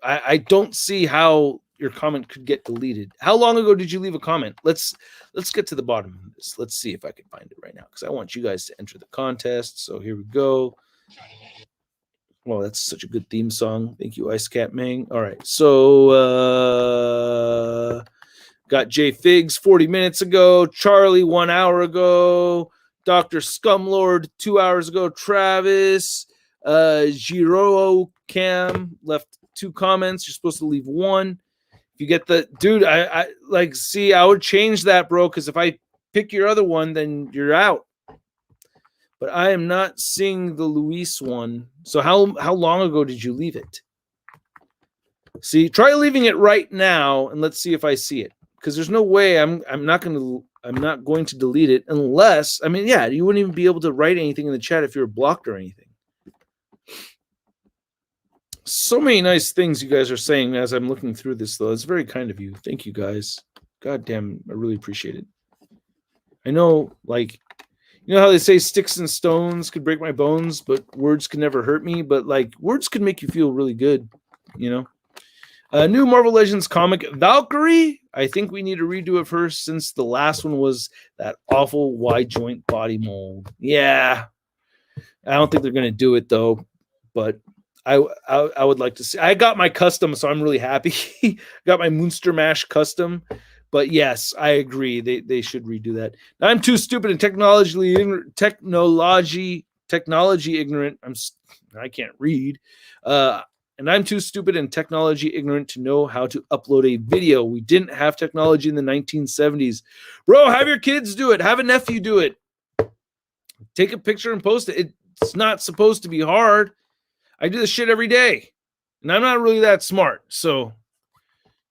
I don't see how your comment could get deleted. How long ago did you leave a comment? Let's get to the bottom of this. Let's see if I can find it right now, because I want you guys to enter the contest. So here we go. Well, that's such a good theme song. Thank you, Ice Cat Mang. All right, so got Jay Figs 40 minutes ago, Charlie 1 hour ago, Dr. Scumlord 2 hours ago, Travis, Giro Cam left 2 comments. You're supposed to leave 1. If you get the dude, I like, see, I would change that, bro, because if I pick your other one, then you're out. But I am not seeing the Luis one. So how long ago did you leave it? See, try leaving it right now, and let's see if I see it. Because there's no way I'm not going to delete it unless, I mean, yeah, you wouldn't even be able to write anything in the chat if you were blocked or anything. So many nice things you guys are saying as I'm looking through this, though. It's very kind of you. Thank you, guys. God damn, I really appreciate it. I know, like, you know how they say sticks and stones could break my bones, but words could never hurt me? But, like, words could make you feel really good, you know? New Marvel Legends comic, Valkyrie. I think we need to redo it first, since the last one was that awful wide joint body mold. Yeah. I don't think they're going to do it, though, but I would like to see. I got my custom, so I'm really happy. Got my Moonster Mash custom, but yes, I agree. They should redo that. I'm too stupid and technology ignorant. I can't read. And I'm too stupid and technology ignorant to know how to upload a video. We didn't have technology in the 1970s. Bro, have your kids do it. Have a nephew do it. Take a picture and post it. It's not supposed to be hard. I do this shit every day, and I'm not really that smart. So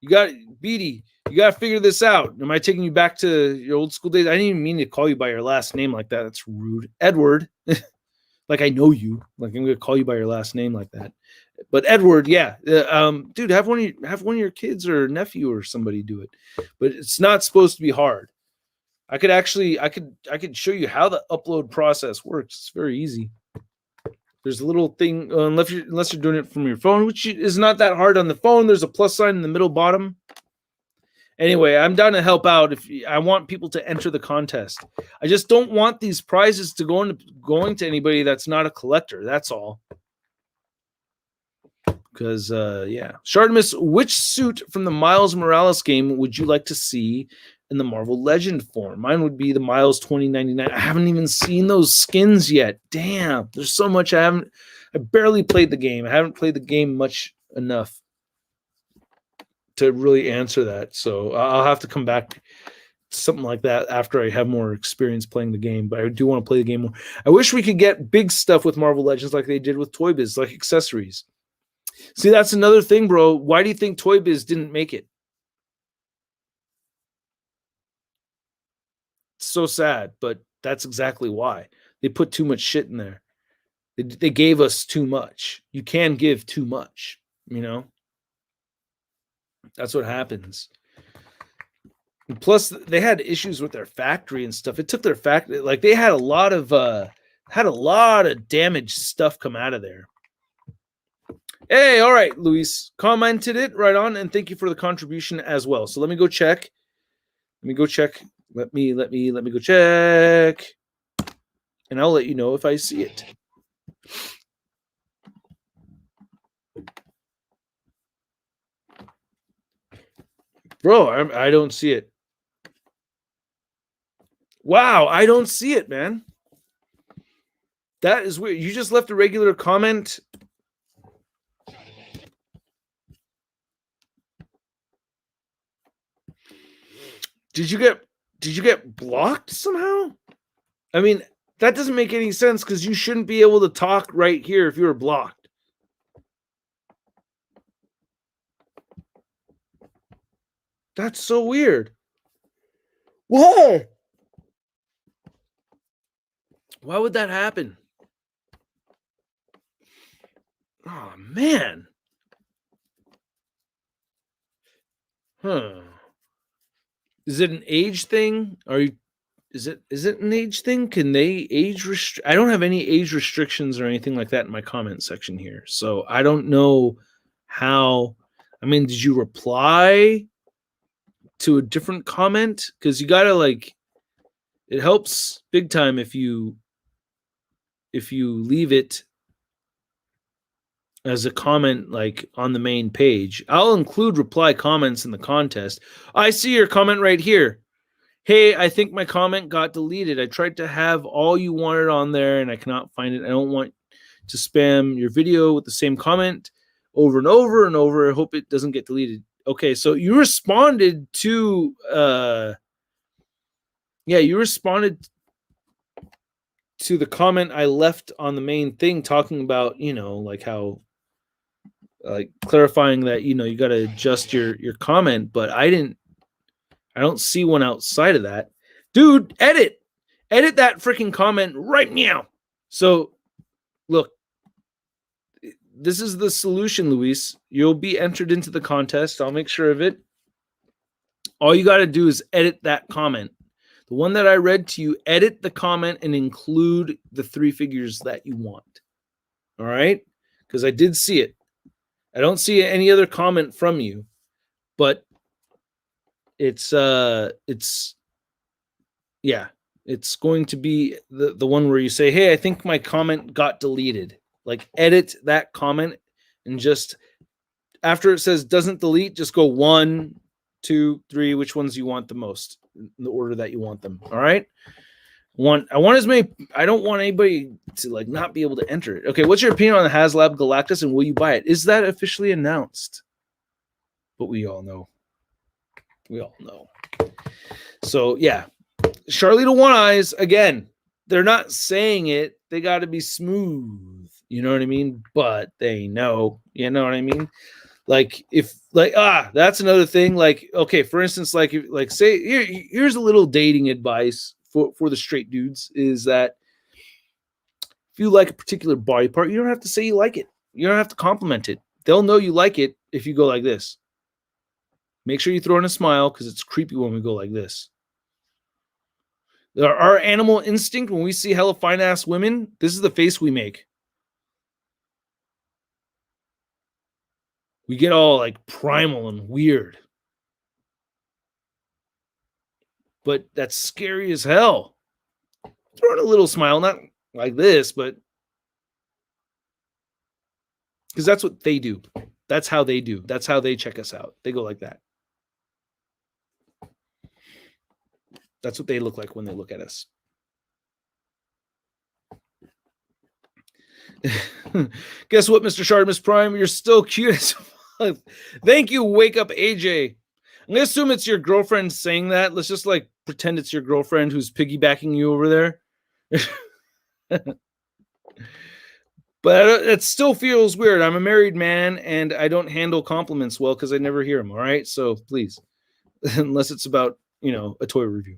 you got, Beatty, you got to figure this out. Am I taking you back to your old school days? I didn't even mean to call you by your last name like that. That's rude. Edward, like I know you. Like I'm going to call you by your last name like that. But Edward, yeah. Dude, have one of your kids or nephew or somebody do it. But it's not supposed to be hard. I could show you how the upload process works. It's very easy. There's a little thing, unless you're doing it from your phone, which is not that hard on the phone. There's a plus sign in the middle bottom. Anyway, I'm down to help out. I want people to enter the contest. I just don't want these prizes to going to anybody that's not a collector. That's all. Because, yeah. Shartimus, which suit from the Miles Morales game would you like to see in the Marvel Legend form? Mine would be the Miles 2099. I haven't even seen those skins yet. Damn, there's so much I barely played the game. I haven't played the game much enough to really answer that. So I'll have to come back to something like that after I have more experience playing the game. But I do want to play the game more. I wish we could get big stuff with Marvel Legends like they did with Toy Biz, like accessories. See, that's another thing, bro. Why do you think Toy Biz didn't make it? So sad, but that's exactly why. They put too much shit in there. They gave us too much. You can give too much, you know? That's what happens. And plus, they had issues with their factory and stuff. It took their factory, like they had a lot of damaged stuff come out of there. Hey, all right, Luis commented it right on, and thank you for the contribution as well. So let me go check. Let me go check, and I'll let you know if I see it. Bro, I don't see it. Wow, I don't see it, man. That is weird. You just left a regular comment. Did you get did you get blocked somehow? I mean, that doesn't make any sense because you shouldn't be able to talk right here if you were blocked. That's so weird. Why? Why would that happen? Oh man. Huh. Is it an age thing? Is it an age thing? Can they age I don't have any age restrictions or anything like that in my comment section here. So I don't know how. I mean, did you reply to a different comment? Because you gotta like, it helps big time if you leave it as a comment like on the main page. I'll include reply comments in the contest. I see your comment right here. Hey, I think my comment got deleted. I tried to have all you wanted on there and I cannot find it. I don't want to spam your video with the same comment over and over and over. I hope it doesn't get deleted. Okay, so you responded to you responded to the comment I left on the main thing talking about, like how like clarifying that, you got to adjust your comment, but I don't see one outside of that. Dude, edit that freaking comment right now. So look, this is the solution, Luis. You'll be entered into the contest. I'll make sure of it. All you got to do is edit that comment. The one that I read to you, edit the comment and include the 3 figures that you want. All right? Because I did see it. I don't see any other comment from you, but it's going to be the one where you say, hey, I think my comment got deleted. Like, edit that comment and just after it says doesn't delete, just go 1, 2, 3, which ones you want the most in the order that you want them. All right. I want as many. I don't want anybody to like not be able to enter it. Okay, what's your opinion on the HasLab Galactus and will you buy it? Is that officially announced? But we all know. So yeah, Charlita One Eyes again. They're not saying it. They got to be smooth. You know what I mean? But they know. You know what I mean? Like if that's another thing. Like okay, for instance, like say here's a little dating advice for the straight dudes is that if you like a particular body part, you don't have to say you like it. You don't have to compliment it. They'll know you like it if you go like this. Make sure you throw in a smile because it's creepy when we go like this. Our animal instinct, when we see hella fine-ass women, this is the face we make. We get all like primal and weird. But that's scary as hell. Throw in a little smile, not like this, but because that's what they do. That's how they do. That's how they check us out. They go like that. That's what they look like when they look at us. Guess what, Mr. ShartimusPrime? You're still cute as fuck. Thank you, Wake Up AJ. I'm going to assume it's your girlfriend saying that. Let's just like pretend it's your girlfriend who's piggybacking you over there. But it still feels weird. I'm a married man and I don't handle compliments well because I never hear them. All right. So please, unless it's about, a toy review.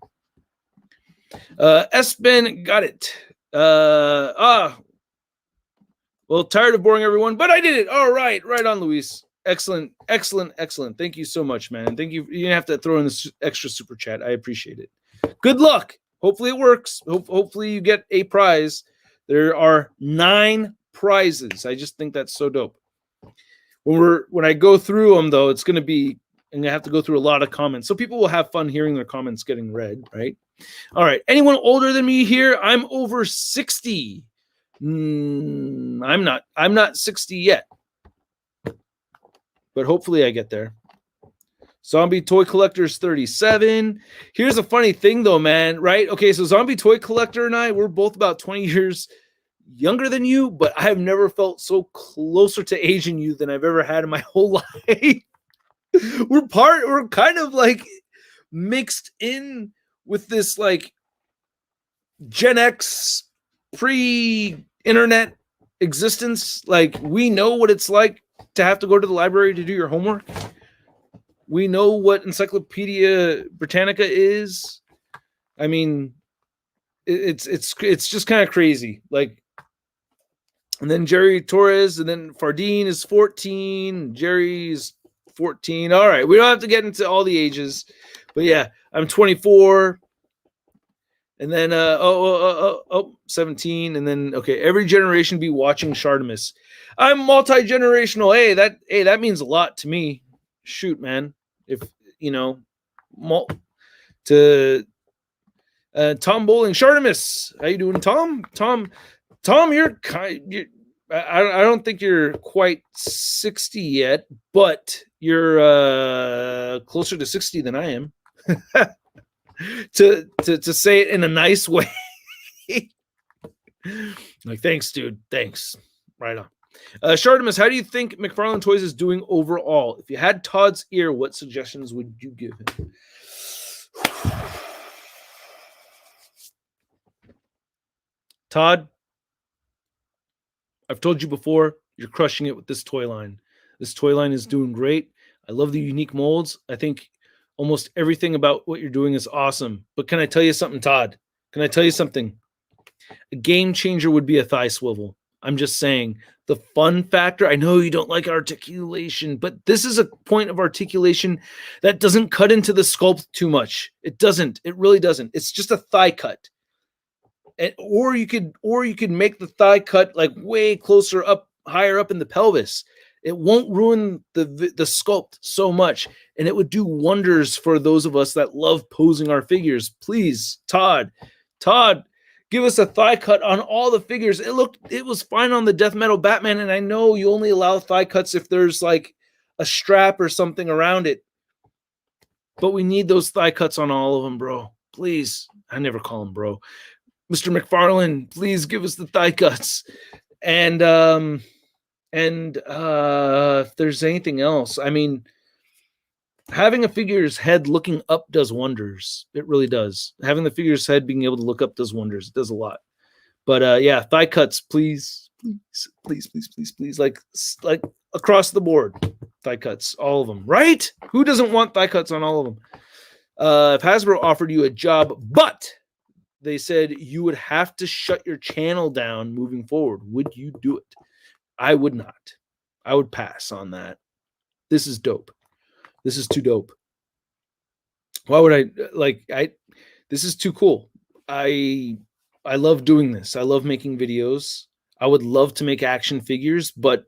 S-Ben got it. Well, tired of boring everyone, but I did it. All right. Right on, Luis. Excellent. Thank you so much, man. Thank you. You have to throw in this extra super chat. I appreciate it. Good luck. Hopefully it works. Hopefully you get a prize. There are 9 prizes. I just think that's so dope. When I go through them, though, it's going to be, I'm going to have to go through a lot of comments. So people will have fun hearing their comments getting read, right? All right. Anyone older than me here? I'm over 60. I'm not 60 yet. But hopefully I get there. Zombie Toy Collector's 37. Here's a funny thing, though, man, right? Okay, so Zombie Toy Collector and I, we're both about 20 years younger than you, but I have never felt so closer to age than you than I've ever had in my whole life. We're kind of like mixed in with this like Gen X pre-internet existence. Like, we know what it's like to have to go to the library to do your homework. We know what Encyclopedia Britannica is. I mean, it's just kind of crazy. Like, and then Jerry Torres, and then Fardeen is 14. Jerry's 14. All right, we don't have to get into all the ages, but yeah, I'm 24. And then 17, and then okay, every generation be watching Shartimus. I'm multi-generational. Hey, that means a lot to me. Shoot, man. If you know, to Tom Bowling, Shartimus. How you doing, Tom? Tom, you're kind. I don't think you're quite 60 yet, but you're closer to 60 than I am. to say it in a nice way. Like, thanks, dude. Thanks. Right on. Shartimus, how do you think McFarlane Toys is doing overall? If you had Todd's ear, what suggestions would you give him? Todd, I've told you before, you're crushing it with this toy line. This toy line is doing great. I love the unique molds. I think almost everything about what you're doing is awesome. But can I tell you something, Todd? Can I tell you something? A game changer would be a thigh swivel. I'm just saying, the fun factor, I know you don't like articulation, but this is a point of articulation that doesn't cut into the sculpt too much. It doesn't. It really doesn't. It's just a thigh cut. Or you could make the thigh cut like way closer up, higher up in the pelvis. It won't ruin the sculpt so much, and it would do wonders for those of us that love posing our figures. Please, Todd, give us a thigh cut on all the figures. It was fine on the Death Metal Batman, and I know you only allow thigh cuts if there's like a strap or something around it, but we need those thigh cuts on all of them, bro. Please, I never call him bro. Mr. McFarlane, please give us the thigh cuts. And if there's anything else, I mean, having a figure's head looking up does wonders. It really does. Having the figure's head being able to look up does wonders. It does a lot. But yeah, thigh cuts, please, like across the board, thigh cuts, all of them, right? Who doesn't want thigh cuts on all of them? If Hasbro offered you a job, but they said you would have to shut your channel down moving forward, would you do it? I would not. I would pass on that. This is dope. This is too dope. Why would this is too cool. I love doing this. I love making videos. I would love to make action figures, but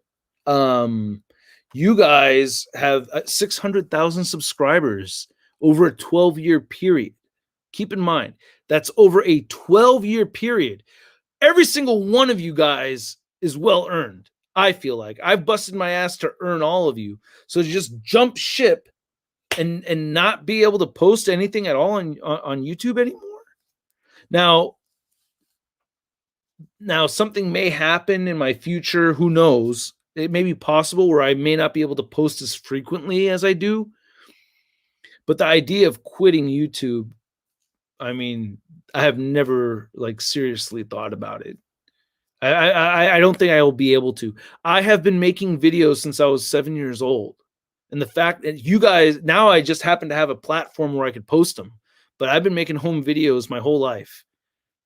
you guys have 600,000 subscribers over a 12-year period. Keep in mind, that's over a 12-year period. Every single one of you guys is well earned. I feel like I've busted my ass to earn all of you. So to just jump ship and not be able to post anything at all on YouTube anymore. Now something may happen in my future. Who knows? It may be possible where I may not be able to post as frequently as I do. But the idea of quitting YouTube, I mean, I have never seriously thought about it. I don't think I will be able to. I have been making videos since I was 7 years old. And the fact that you guys, now I just happen to have a platform where I could post them. But I've been making home videos my whole life.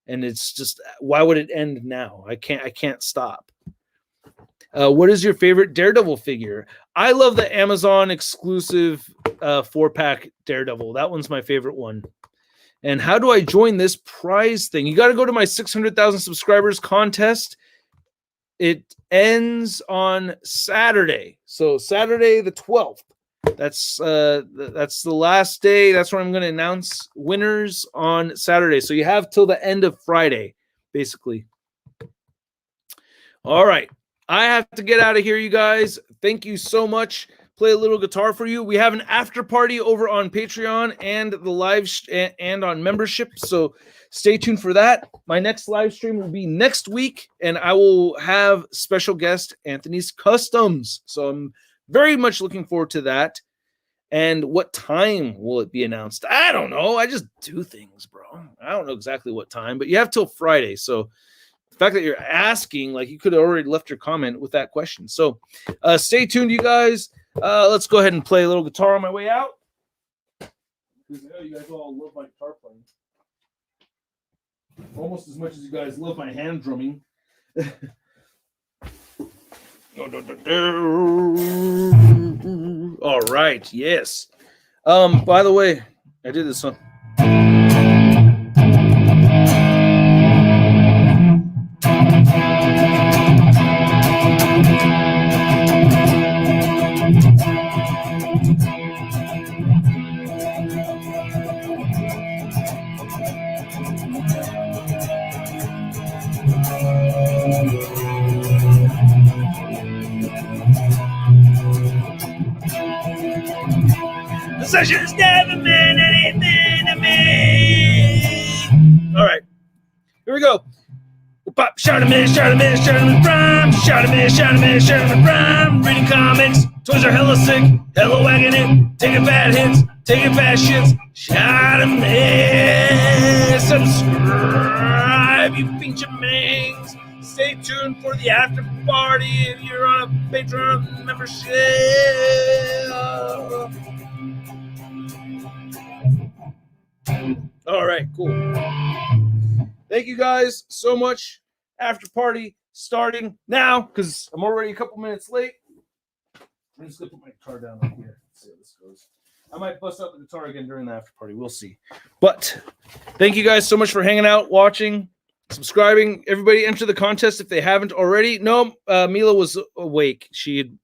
And it's just, why would it end now? I can't stop. What is your favorite Daredevil figure? I love the Amazon exclusive 4-pack Daredevil. That one's my favorite one. And how do I join this prize thing? You got to go to my 600,000 subscribers contest. It ends on Saturday. So Saturday the 12th. That's the last day. That's where I'm going to announce winners on Saturday. So you have till the end of Friday, basically. All right. I have to get out of here, you guys. Thank you so much. Play a little guitar for you. We have an after party over on Patreon and the live and on membership. So stay tuned for that. My next live stream will be next week, and I will have special guest Anthony's Customs. So I'm very much looking forward to that. And what time will it be announced? I don't know. I just do things, bro. I don't know exactly what time, but you have till Friday. So the fact that you're asking, like, you could have already left your comment with that question. So stay tuned, you guys. Let's go ahead and play a little guitar on my way out, because I know you guys all love my guitar playing almost as much as you guys love my hand drumming. All right, yes. By the way, I did this one. The session's never meant anything to me. All right, here we go. Pop, ShartimusPrime, ShartimusPrime. Reading comics, toys are hella sick, hella wagging it, taking bad hits, taking fast shits. Shartimus, subscribe, you feature mangs. Stay tuned for the after party if you're on a Patreon membership. All right, cool. Thank you guys so much. After party starting now, because I'm already a couple minutes late. I'm just gonna put my guitar down right here. Let's see how this goes. I might bust out the guitar again during the after party. We'll see. But thank you guys so much for hanging out, watching, subscribing. Everybody enter the contest if they haven't already. No, Mila was awake.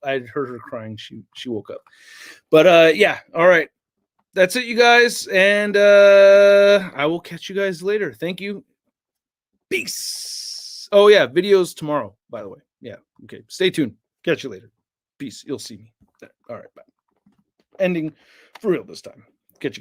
I'd heard her crying. She woke up. But yeah, all right. That's it, you guys, and I will catch you guys later. Thank you. Peace. Oh yeah, videos tomorrow, by the way. Yeah, okay. Stay tuned. Catch you later. Peace. You'll see me. All right, bye. Ending for real this time. Catch you guys.